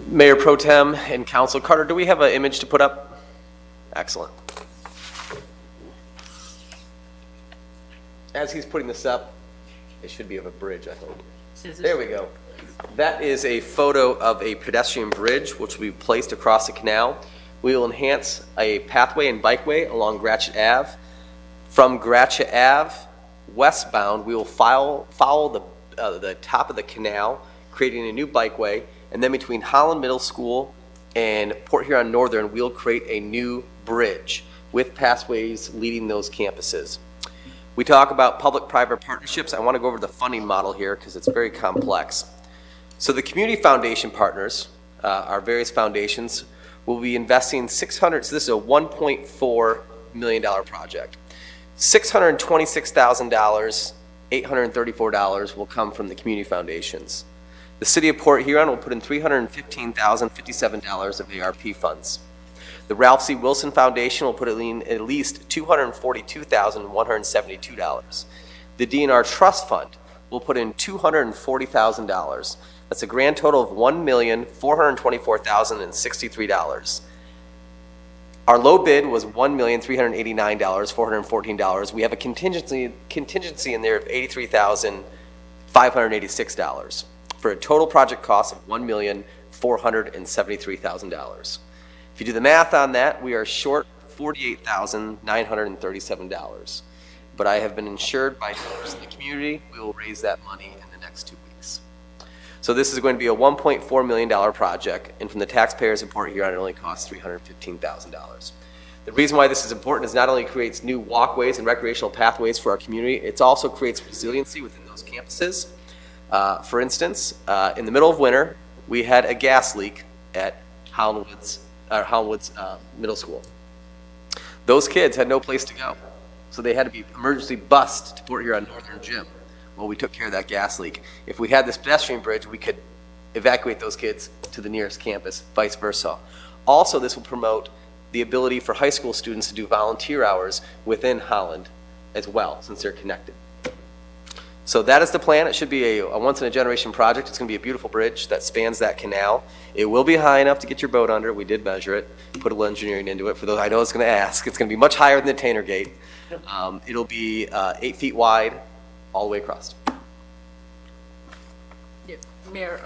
Mayor Pro Tem and Council Carter, do we have an image to put up? Excellent. As he's putting this up, it should be of a bridge, I hope. There we go. That is a photo of a pedestrian bridge which will be placed across the canal. We will enhance a pathway and bikeway along Gratiot Ave. From Gratiot Ave westbound, we will follow the top of the canal, creating a new bikeway, and then between Holland Middle School and Port Huron Northern, we'll create a new bridge with pathways leading those campuses. We talk about public-private partnerships. I want to go over the funding model here because it's very complex. So the community foundation partners, our various foundations, will be investing $600, so this is a $1.4 million project. $626,000, $834 will come from the community foundations. The City of Port Huron will put in $315,057 of ARP funds. The Ralph C. Wilson Foundation will put in at least $242,172. The DNR Trust Fund will put in $240,000. That's a grand total of $1,424,063. Our low bid was $1,389,414. We have a contingency in there of $83,586 for a total project cost of $1,473,000. If you do the math on that, we are short $48,937. But I have been assured by donors in the community we will raise that money in the next 2 weeks. So this is going to be a $1.4 million project, and from the taxpayers in Port Huron, it only costs $315,000. The reason why this is important is not only creates new walkways and recreational pathways for our community, it also creates resiliency within those campuses. For instance, in the middle of winter, we had a gas leak at Holland Woods Middle School. Those kids had no place to go, so they had to be emergency bused to Port Huron Northern Gym. Well, we took care of that gas leak. If we had this pedestrian bridge, we could evacuate those kids to the nearest campus, vice versa. Also, this will promote the ability for high school students to do volunteer hours within Holland as well, since they're connected. So that is the plan. It should be a once-in-a-generation project. It's going to be a beautiful bridge that spans that canal. It will be high enough to get your boat under. We did measure it, put a little engineering into it. For those I know it's going to ask, it's going to be much higher than the Tanner Gate. It'll be 8 feet wide all the way across. Mayor,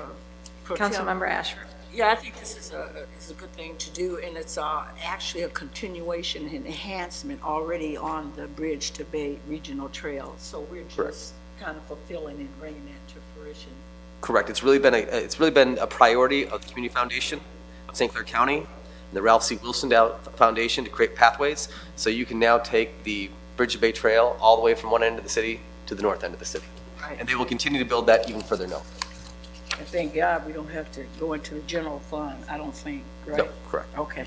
Councilmember Ashford. Yeah, I think this is a good thing to do, and it's actually a continuation and enhancement already on the Bridge to Bay Regional Trail. So we're just kind of fulfilling and bringing that to fruition. Correct. It's really been a priority of the Community Foundation of St. Clair County and the Ralph C. Wilson Foundation to create pathways. So you can now take the Bridge to Bay Trail all the way from one end of the city to the north end of the city. Right. And they will continue to build that even further north. And thank God we don't have to go into the general fund, I don't think, right? No, correct. Okay.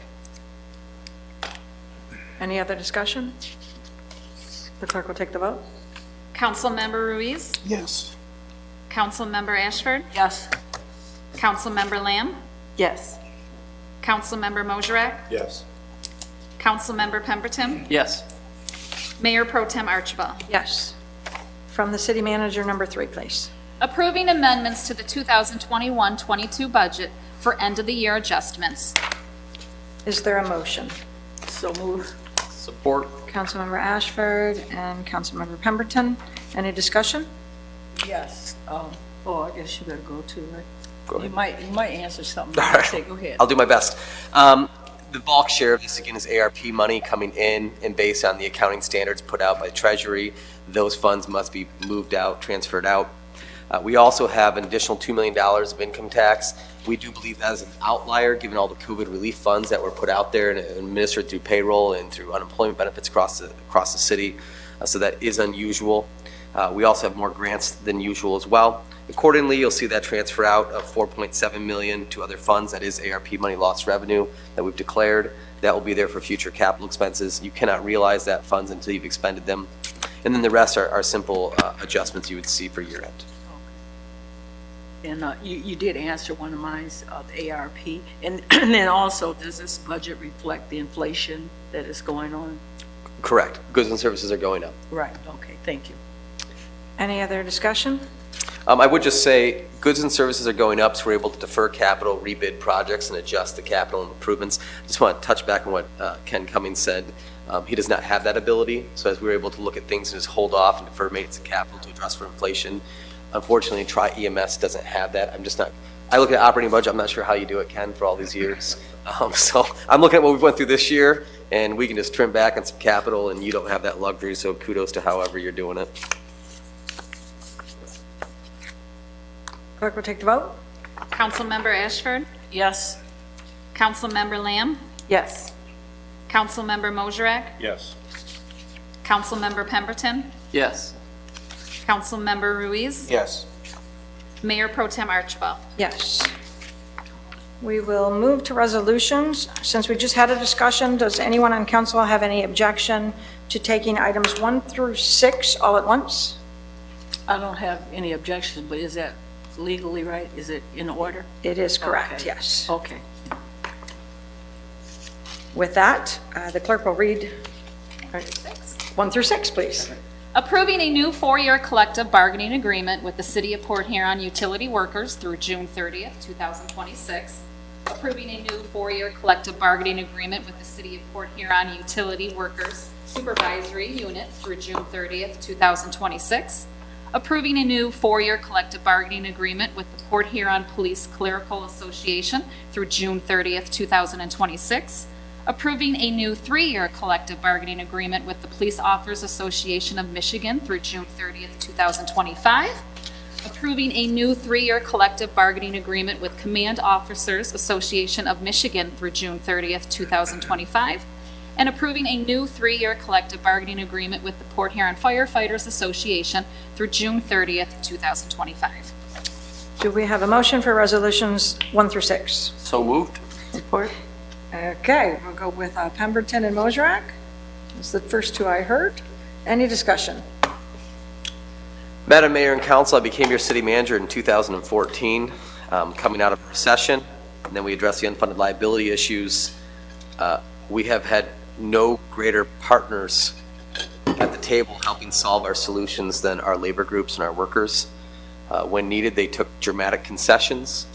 Any other discussion? The clerk will take the vote. Councilmember Ruiz? Yes. Councilmember Ashford? Yes. Councilmember Lamb? Yes. Councilmember Mosherak? Yes. Councilmember Pemberton? Yes. Mayor Pro Tem Archibald? Yes. From the city manager, number 3, please. Approving amendments to the 2021-22 budget for end-of-the-year adjustments. Is there a motion? So move. Support. Councilmember Ashford and Councilmember Pemberton. Any discussion? Yes. I guess you better go too, right? Go ahead. You might answer something. All right. Say, go ahead. I'll do my best. The bulk share of this, again, is ARP money coming in, and based on the accounting standards put out by Treasury, those funds must be moved out, transferred out. We also have an additional $2 million of income tax. We do believe that is an outlier, given all the COVID relief funds that were put out there and administered through payroll and through unemployment benefits across the city. So that is unusual. We also have more grants than usual as well. Accordingly, you'll see that transfer out of $4.7 million to other funds. That is ARP money lost revenue that we've declared. That will be there for future capital expenses. You cannot realize that funds until you've expended them. And then the rest are simple adjustments you would see for year end. And you did answer one of mine, the ARP. And then also, does this budget reflect the inflation that is going on? Correct. Goods and services are going up. Right. Okay. Thank you. Any other discussion? I would just say goods and services are going up, so we're able to defer capital, rebid projects, and adjust the capital improvements. Just want to touch back on what Ken Cummings said. He does not have that ability, so as we were able to look at things and just hold off and defer maintenance and capital to address for inflation, unfortunately, Tri-EMS doesn't have that. I look at operating budget, I'm not sure how you do it, Ken, for all these years. So I'm looking at what we went through this year, and we can just trim back on some capital, and you don't have that luxury, so kudos to however you're doing it. Clerk will take the vote. Councilmember Ashford? Yes. Councilmember Lamb? Yes. Councilmember Mosherak? Yes. Councilmember Pemberton? Yes. Councilmember Ruiz? Yes. Mayor Pro Tem Archibald? Yes. We will move to resolutions. Since we just had a discussion, does anyone on council have any objection to taking items 1 through 6 all at once? I don't have any objections, but is that legally right? Is it in order? It is correct, Okay. yes. Okay. With that, the clerk will read 1 through 6, please. Approving a new 4-year collective bargaining agreement with the City of Port Huron utility workers through June 30th, 2026. Approving a new 4-year collective bargaining agreement with the City of Port Huron utility workers supervisory unit through June 30th, 2026. Approving a new 4-year collective bargaining agreement with the Port Huron Police Clerical Association through June 30th, 2026. Approving a new 3-year collective bargaining agreement with the Police Officers Association of Michigan through June 30th, 2025. Approving a new 3-year collective bargaining agreement with Command Officers Association of Michigan through June 30th, 2025. And approving a new 3-year collective bargaining agreement with the Port Huron Firefighters Association through June 30th, 2025. Do we have a motion for resolutions 1 through 6? So moved. Support. Okay, we'll go with Pemberton and Mosherak. That's the first 2 I heard. Any discussion? Madam Mayor and Council, I became your city manager in 2014, coming out of a recession, and then we addressed the unfunded liability issues. We have had no greater partners at the table helping solve our solutions than our labor groups and our workers. When needed, they took dramatic concessions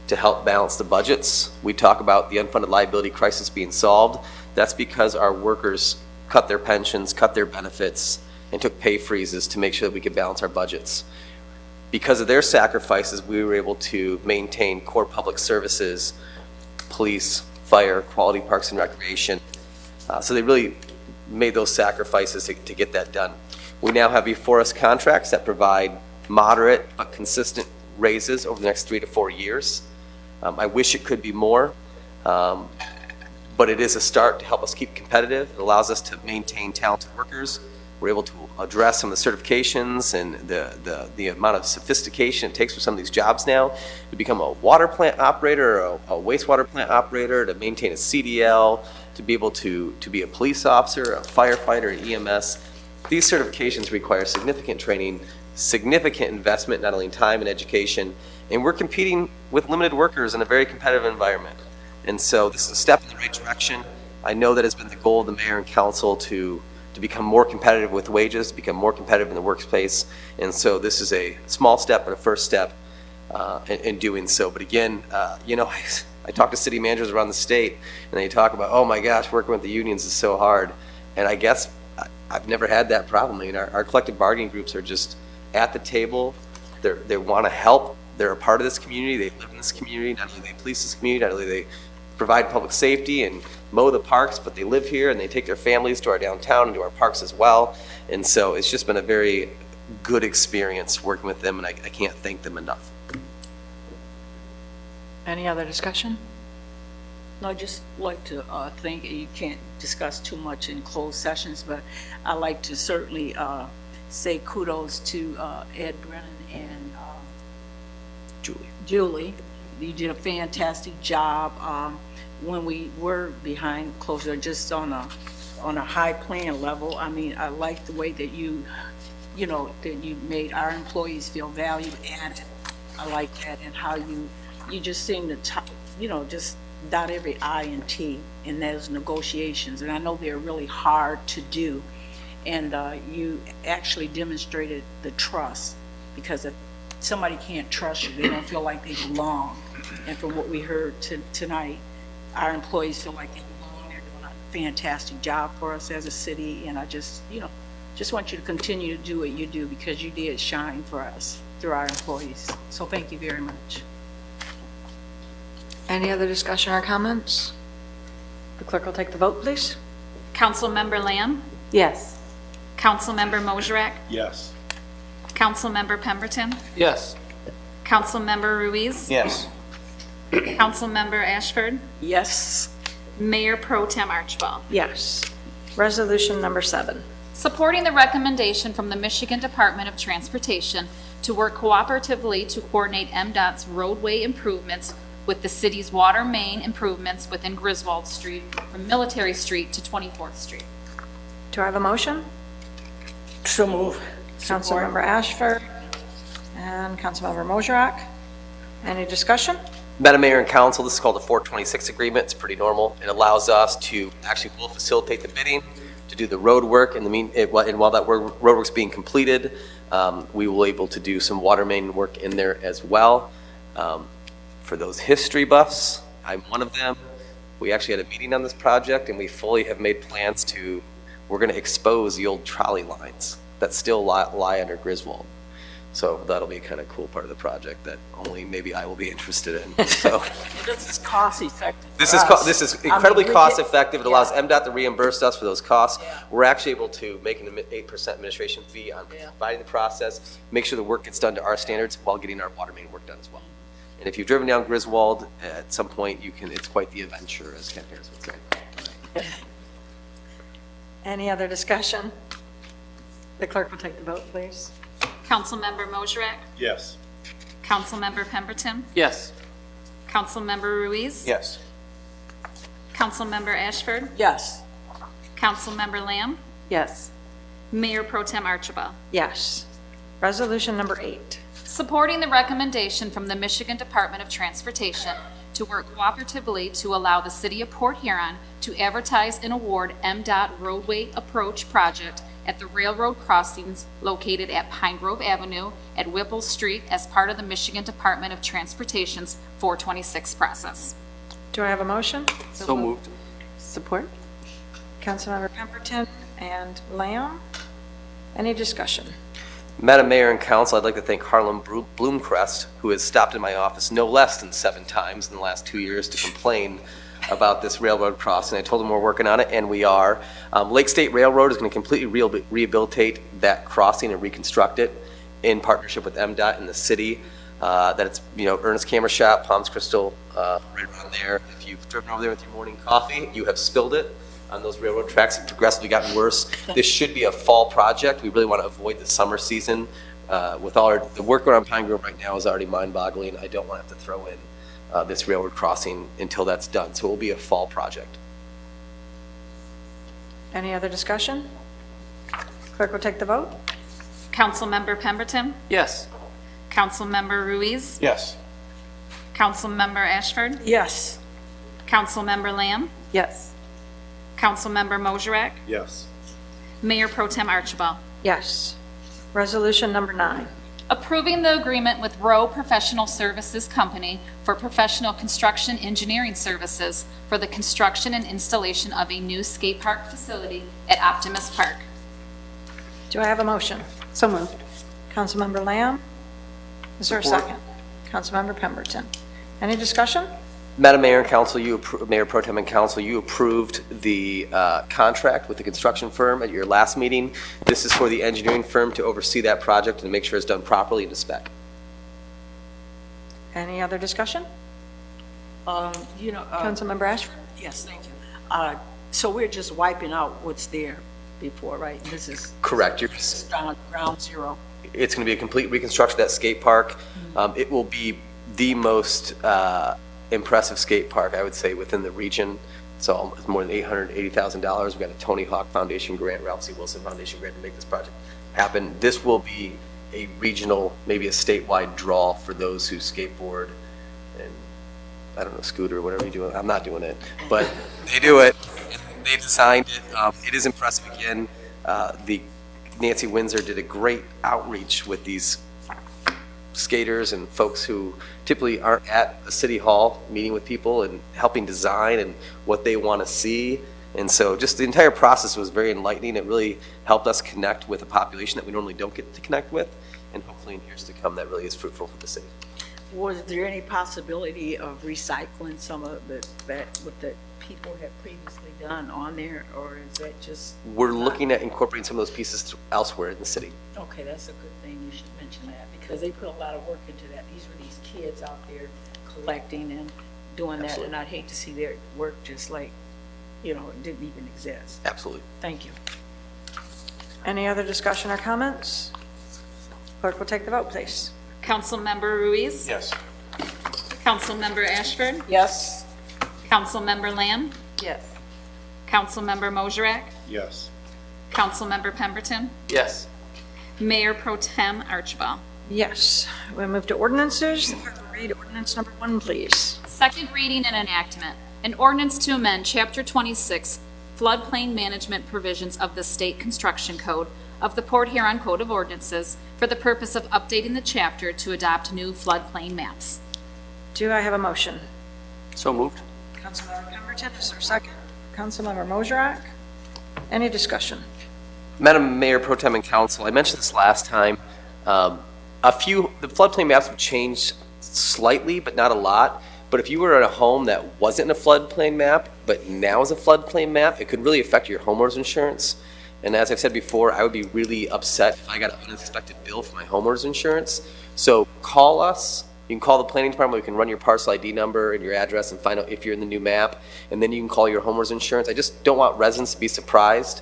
to help balance the budgets. We talk about the unfunded liability crisis being solved. That's because our workers cut their pensions, cut their benefits, and took pay freezes to make sure that we could balance our budgets. because of their sacrifices, we were able to maintain core public services, police, fire, quality parks and recreation. So they really made those sacrifices to get that done. We now have before us contracts that provide moderate but consistent raises over the next 3 to 4 years. I wish it could be more, but it is a start to help us keep competitive. It allows us to maintain talented workers. We're able to address some of the certifications and the amount of sophistication it takes for some of these jobs now to become a water plant operator or a wastewater plant operator, to maintain a CDL, to be able to be a police officer, a firefighter, an EMS. These certifications require significant training, significant investment, not only in time and education, and we're competing with limited workers in a very competitive environment. And so this is a step in the right direction. I know that has been the goal of the mayor and council to become more competitive with wages, to become more competitive in the workspace. And so this is a small step, but a first step in doing so. But again, you know, I talk to city managers around the state, and they talk about, oh my gosh, working with the unions is so hard. And I guess I've never had that problem. I mean, our collective bargaining groups are just at the table. They want to help. They're a part of this community. They live in this community. Not only do they police this community, not only do they provide public safety and mow the parks, but they live here and they take their families to our downtown and to our parks as well. And so it's just been a very good experience working with them, and I can't thank them enough. Any other discussion? No, I'd just like to think, you can't discuss too much in closed sessions, but I'd like to certainly say kudos to Ed Brennan and Julie. You did a fantastic job when we were behind closure, just on a high playing level. I mean, I like the way that you made our employees feel value added. I like that, and how you just seem to just dot every I and T in those negotiations. And I know they're really hard to do, and you actually demonstrated the trust, because if somebody can't trust you, they don't feel like they belong. And from what we heard tonight, our employees feel like they belong. They're doing a fantastic job for us as a city, and I just want you to continue to do what you do, because you did shine for us through our employees. So thank you very much. Any other discussion or comments? The clerk will take the vote, please. Councilmember Lamb? Yes. Councilmember Mosirak? Yes. Councilmember Pemberton? Yes. Councilmember Ruiz? Yes. Councilmember Ashford? Yes. Mayor Pro Tem Archibald. Yes. Resolution number 7. Supporting the recommendation from the Michigan Department of Transportation to work cooperatively to coordinate MDOT's roadway improvements with the city's water main improvements within Griswold Street from Military Street to 24th Street. Do I have a motion? So move. Councilmember Ashford and Councilmember Mosirak. Any discussion? Madam Mayor and Council, this is called the 426 agreement. It's pretty normal. It allows us to actually will facilitate the bidding, to do the road work, and while that road work's being completed, we will able to do some water main work in there as well. For those history buffs, I'm one of them. We actually had a meeting on this project, and we fully have made plans we're going to expose the old trolley lines that still lie under Griswold. So that'll be a kind of cool part of the project that only maybe I will be interested in. So This is cost effective. This is incredibly cost effective. It allows MDOT to reimburse us for those costs. Yeah. We're actually able to make an 8% administration fee on providing the process, make sure the work gets done to our standards while getting our water main work done as well. And if you've driven down Griswold, at some point it's quite the adventure, as Ken Harris would say. Any other discussion? The clerk will take the vote, please. Councilmember Mosirak? Yes. Councilmember Pemberton? Yes. Councilmember Ruiz? Yes. Councilmember Ashford? Yes. Councilmember Lamb? Yes. Mayor Pro Tem Archibald. Yes. Resolution number 8. Supporting the recommendation from the Michigan Department of Transportation to work cooperatively to allow the City of Port Huron to advertise and award MDOT roadway approach project at the railroad crossings located at Pine Grove Avenue at Whipple Street as part of the Michigan Department of Transportation's 426 process. Do I have a motion? So moved. Support? Councilmember Pemberton and Lamb. Any discussion? Madam Mayor and Council, I'd like to thank Harlan Bloomcrest, who has stopped in my office no less than 7 times in the last 2 years to complain about this railroad crossing. I told him we're working on it, and we are. Lake State Railroad is going to completely rehabilitate that crossing and reconstruct it in partnership with MDOT and the city. That it's, Ernest Camera Shop, Palms Crystal, right around there. If you've driven over there with your morning coffee, you have spilled it on those railroad tracks. It's progressively gotten worse. This should be a fall project. We really want to avoid the summer season. With all the work going on Pine Grove right now is already mind-boggling. I don't want to have to throw in this railroad crossing until that's done. So it will be a fall project. Any other discussion? Clerk will take the vote. Councilmember Pemberton? Yes. Councilmember Ruiz? Yes. Councilmember Ashford? Yes. Councilmember Lamb? Yes. Councilmember Mosherak? Yes. Mayor Pro Tem Archibald? Yes. Resolution number 9. Approving the agreement with Rowe Professional Services Company for professional construction engineering services for the construction and installation of a new skate park facility at Optimus Park. Do I have a motion? So moved. Councilmember Lamb? Is there a second? Councilmember Pemberton. Any discussion? Madam Mayor and Council, Mayor Pro Tem and Council, you approved the contract with the construction firm at your last meeting. This is for the engineering firm to oversee that project and make sure it's done properly and to spec. Any other discussion? Councilmember Ashford? Yes, thank you. So we're just wiping out what's there before, right? This is Correct. this is ground zero. It's going to be a complete reconstruction of that skate park. It will be the most impressive skate park, I would say, within the region. So it's more than $880,000. We've got a Tony Hawk Foundation grant, Ralph C. Wilson Foundation grant to make this project happen. This will be a regional, maybe a statewide draw for those who skateboard and, I don't know, scooter, whatever you do. I'm not doing it, but they do it. And they designed it. It is impressive again. Nancy Windsor did a great outreach with these skaters and folks who typically aren't at a city hall meeting with people and helping design and what they want to see. And so just the entire process was very enlightening. It really helped us connect with a population that we normally don't get to connect with. And hopefully in years to come, that really is fruitful for the city. Was there any possibility of recycling some of what the people have previously done on there, or is that just? We're looking at incorporating some of those pieces elsewhere in the city. Okay, that's a good thing. You should mention that because they put a lot of work into that. These were these kids out there collecting and doing that, and I'd hate to see their work just like, it didn't even exist. Absolutely. Thank you. Any other discussion or comments? Clerk will take the vote, please. Councilmember Ruiz? Yes. Councilmember Ashford? Yes. Councilmember Lamb? Yes. Councilmember Mosherak? Yes. Councilmember Pemberton? Yes. Mayor Pro Tem Archibald? Yes. We'll move to ordinances. The clerk will read ordinance number 1, please. Second reading and enactment. An ordinance to amend Chapter 26, floodplain management provisions of the State Construction Code of the Port Huron Code of Ordinances for the purpose of updating the chapter to adopt new floodplain maps. Do I have a motion? So moved. Councilmember Pemberton, is there a second? Councilmember Mosherak? Any discussion? Madam Mayor Pro Tem and Council, I mentioned this last time. The floodplain maps have changed slightly, but not a lot. But if you were in a home that wasn't in a floodplain map, but now is a floodplain map, it could really affect your homeowner's insurance. And as I've said before, I would be really upset if I got an unexpected bill for my homeowner's insurance. So call us. You can call the planning department. We can run your parcel ID number and your address and find out if you're in the new map. And then you can call your homeowner's insurance. I just don't want residents to be surprised.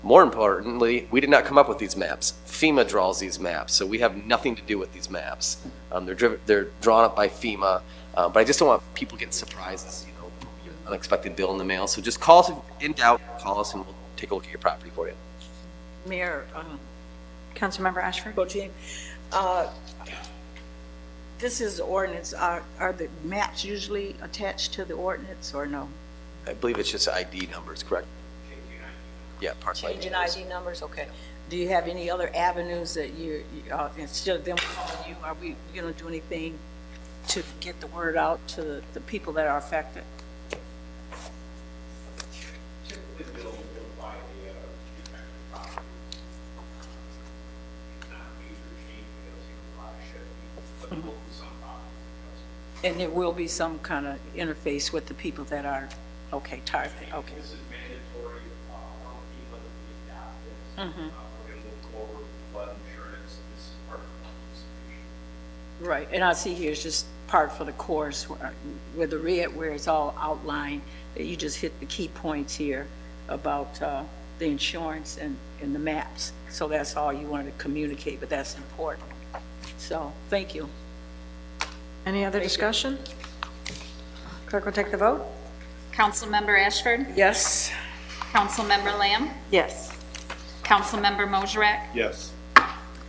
More importantly, we did not come up with these maps. FEMA draws these maps, so we have nothing to do with these maps. They're drawn up by FEMA, but I just don't want people getting surprises, unexpected bill in the mail. So just call us in doubt, call us, and we'll take a look at your property for you. Mayor, Councilmember Ashford? This is the ordinance. Are the maps usually attached to the ordinance or no? I believe it's just ID numbers, correct? Yeah, parcel ID. Changing ID numbers, okay. Do you have any other avenues that instead of them calling you, are we going to do anything to get the word out to the people that are affected? And there will be some kind of interface with the people that are, okay, tired, okay. This is mandatory, all people that we adopt this. Mhm. We're going to look forward to flood insurance, this is part of the Right, and I see here it's just part for the course where the red, where it's all outlined, that you just hit the key points here about the insurance and the maps. So that's all you wanted to communicate, but that's important. So, thank you. Any other discussion? Clerk will take the vote. Councilmember Ashford? Yes. Councilmember Lamb? Yes. Councilmember Mosrak? Yes.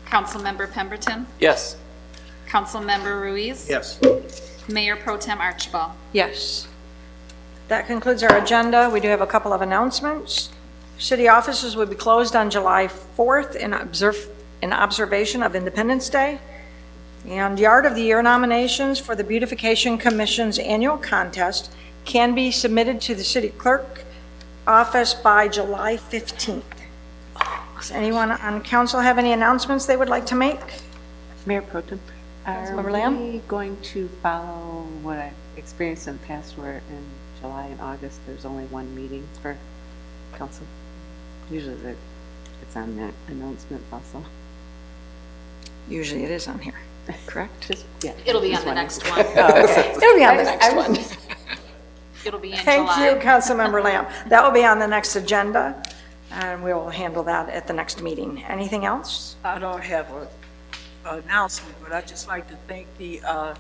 Councilmember Pemberton? Yes. Councilmember Ruiz? Yes. Mayor Pro Tem Archibald? Yes. That concludes our agenda. We do have a couple of announcements. City offices will be closed on July 4th in observation of Independence Day. And Yard of the Year nominations for the Beautification Commission's annual contest can be submitted to the city clerk office by July 15th. Does anyone on council have any announcements they would like to make? Mayor Pro Tem, Councilmember are Lamb? we going to follow what I've experienced in the past where in July and August there's only one meeting for council? Usually it's on that announcement also. Usually it is on here, correct? Yeah. It'll be on the next one. It'll be on the next one. It'll be in Thank July. you, Councilmember Lamb. That will be on the next agenda, and we will handle that at the next meeting. Anything else? I don't have an announcement, but I'd just like to thank the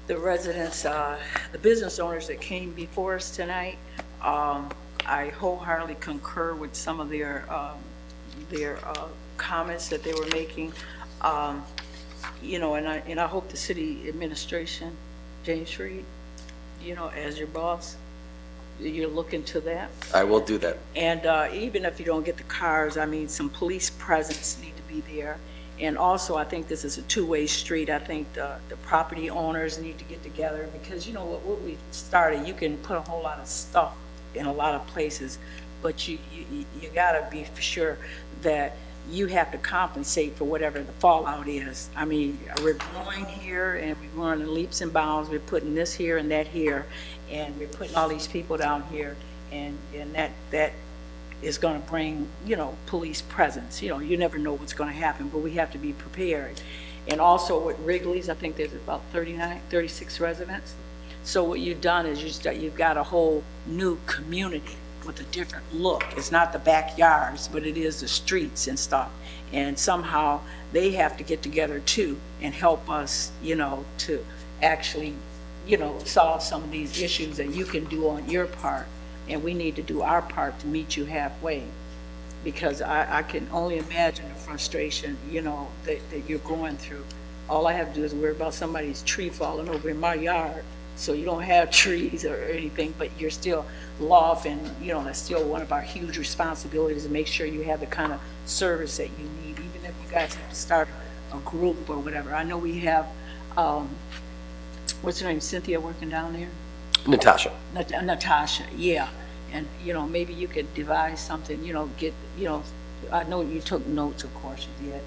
residents, the business owners that came before us tonight. I wholeheartedly concur with some of their comments that they were making. You know, and I hope the city administration, James Freed, you know, as your boss, you're looking to that. I will do that. And even if you don't get the cars, I mean, some police presence need to be there. And also, I think this is a two-way street. I think the property owners need to get together because, you know, what we started, you can put a whole lot of stuff in a lot of places, but you got to be for sure that you have to compensate for whatever the fallout is. I mean, we're growing here and we're growing in leaps and bounds. We're putting this here and that here, and we're putting all these people down here, and that is going to bring, you know, police presence. You know, you never know what's going to happen, but we have to be prepared. And also with Wrigley's, I think there's about 36 residents. So what you've done is you've got a whole new community with a different look. It's not the backyards, but it is the streets and stuff. And somehow they have to get together too and help us, you know, to actually, you know, solve some of these issues that you can do on your part. And we need to do our part to meet you halfway. Because I can only imagine the frustration, you know, that you're going through. All I have to do is worry about somebody's tree falling over in my yard. So you don't have trees or anything, but you're still loft, and you know that's still one of our huge responsibilities to make sure you have the kind of service that you need, even if you guys have to start a group or whatever. I know we have, what's her name, Cynthia working down there? Natasha. Natasha, yeah. And, you know, maybe you could devise something, you know, I know you took notes, of course you did,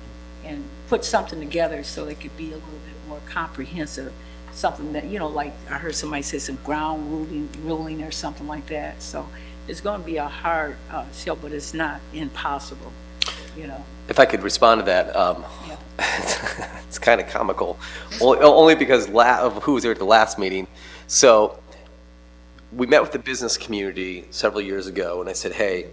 and put something together so it could be a little bit more comprehensive. Something that, you know, like I heard somebody say some ground ruling or something like that. So it's going to be a hard sell, but it's not impossible, you know. If I could respond to that, it's kind of comical, only because of who was there at the last meeting. So we met with the business community several years ago, and I said, hey,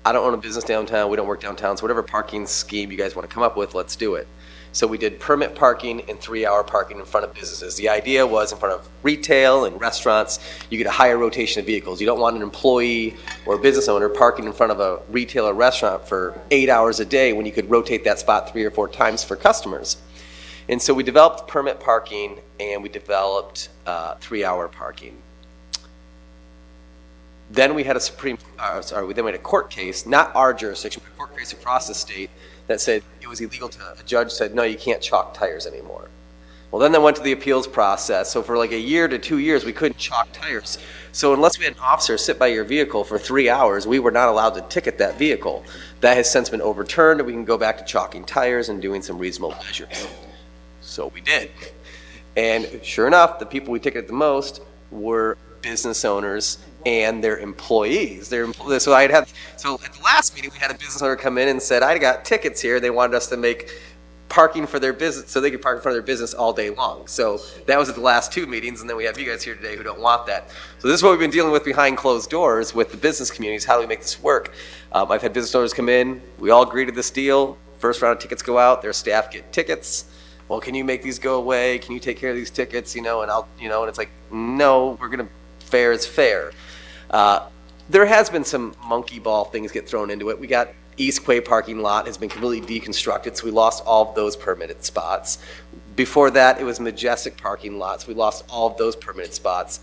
I don't own a business downtown, we don't work downtown, so whatever parking scheme you guys want to come up with, let's do it. So we did permit parking and 3-hour parking in front of businesses. The idea was in front of retail and restaurants, you get a higher rotation of vehicles. You don't want an employee or a business owner parking in front of a retail or restaurant for 8 hours a day when you could rotate that spot 3 or 4 times for customers. And so we developed permit parking and we developed 3-hour parking. Then we had a court case, not our jurisdiction, but a court case across the state that said it was illegal a judge said, no, you can't chalk tires anymore. Well, then they went to the appeals process. So for like a year to 2 years, we couldn't chalk tires. So unless we had an officer sit by your vehicle for 3 hours, we were not allowed to ticket that vehicle. That has since been overturned, and we can go back to chalking tires and doing some reasonable measures. So we did. And sure enough, the people we ticketed the most were business owners and their employees. So so at the last meeting, we had a business owner come in and said, I got tickets here. They wanted us to make parking for their business so they could park in front of their business all day long. So that was at the last 2 meetings, and then we have you guys here today who don't want that. So this is what we've been dealing with behind closed doors with the business communities. How do we make this work? I've had business owners come in. We all agree to this deal. First round of tickets go out. Their staff get tickets. Well, can you make these go away? Can you take care of these tickets? And and it's like, no, fair is fair. There has been some monkey ball things get thrown into it. We got East Quay parking lot has been completely deconstructed, so we lost all of those permitted spots. Before that, it was Majestic parking lots. We lost all of those permitted spots.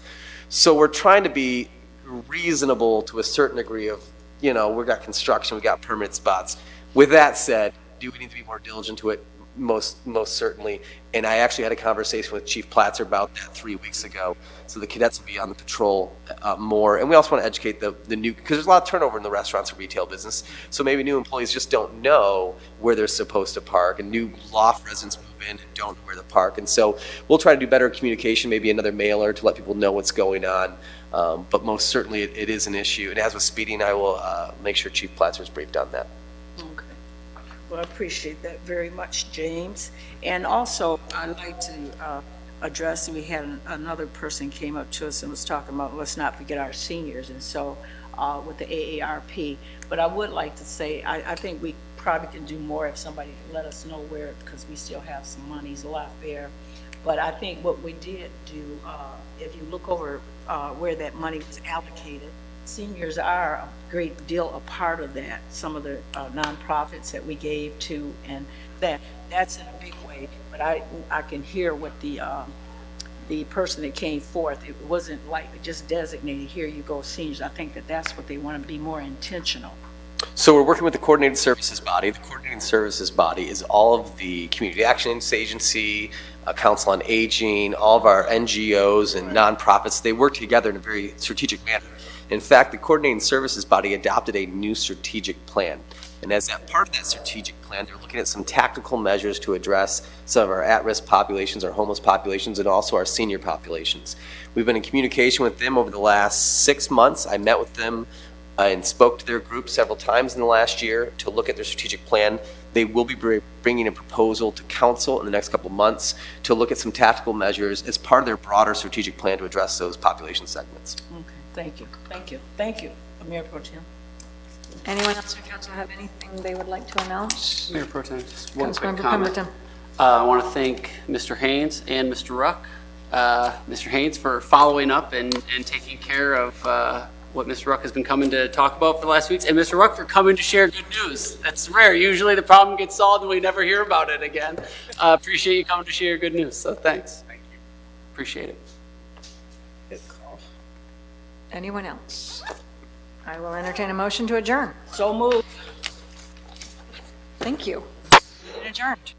So we're trying to be reasonable to a certain degree of, we've got construction, we've got permitted spots. With that said, do we need to be more diligent to it? Most certainly. And I actually had a conversation with Chief Platzer about that 3 weeks ago. So the cadets will be on the patrol more. And we also want to educate the new, because there's a lot of turnover in the restaurants and retail business. So maybe new employees just don't know where they're supposed to park, and new loft residents move in and don't know where to park. And so we'll try to do better communication, maybe another mailer to let people know what's going on. But most certainly it is an issue. And as with speeding, I will make sure Chief Platzer is briefed on that. Well, I appreciate that very much, James. And also, I'd like to address, we had another person came up to us and was talking about, let's not forget our seniors, and so with the AARP. But I would like to say, I think we probably can do more if somebody could let us know where, because we still have some monies left there. But I think what we did do, if you look over where that money was allocated, seniors are a great deal a part of that. Some of the nonprofits that we gave to, and that's in a big way. But I can hear what the person that came forth, it wasn't like just designated, here you go seniors. I think that's what they want to be more intentional. So we're working with the Coordinated Services Body. The Coordinated Services Body is all of the Community Action Agency, Council on Aging, all of our NGOs and nonprofits. They work together in a very strategic manner. In fact, the Coordinating Services Body adopted a new strategic plan. And as that part of that strategic plan, they're looking at some tactical measures to address some of our at-risk populations, our homeless populations, and also our senior populations. We've been in communication with them over the last 6 months. I met with them and spoke to their group several times in the last year to look at their strategic plan. They will be bringing a proposal to council in the next couple of months to look at some tactical measures as part of their broader strategic plan to address those population segments. Okay, thank you, thank you, thank you, Mayor Pro Tem. Anyone else in council have anything they would like to announce? Mayor Pro Tem, just one quick Councilmember comment. Pemberton. I want to thank Mr. Haynes and Mr. Ruck. Mr. Haynes for following up and taking care of what Mr. Ruck has been coming to talk about for the last weeks, and Mr. Ruck for coming to share good news. That's rare. Usually the problem gets solved and we never hear about it again. Appreciate you coming to share good news, so thanks. Thank you. Appreciate it. Good call. Anyone else? I will entertain a motion to adjourn. So moved. Thank you. Adjourned.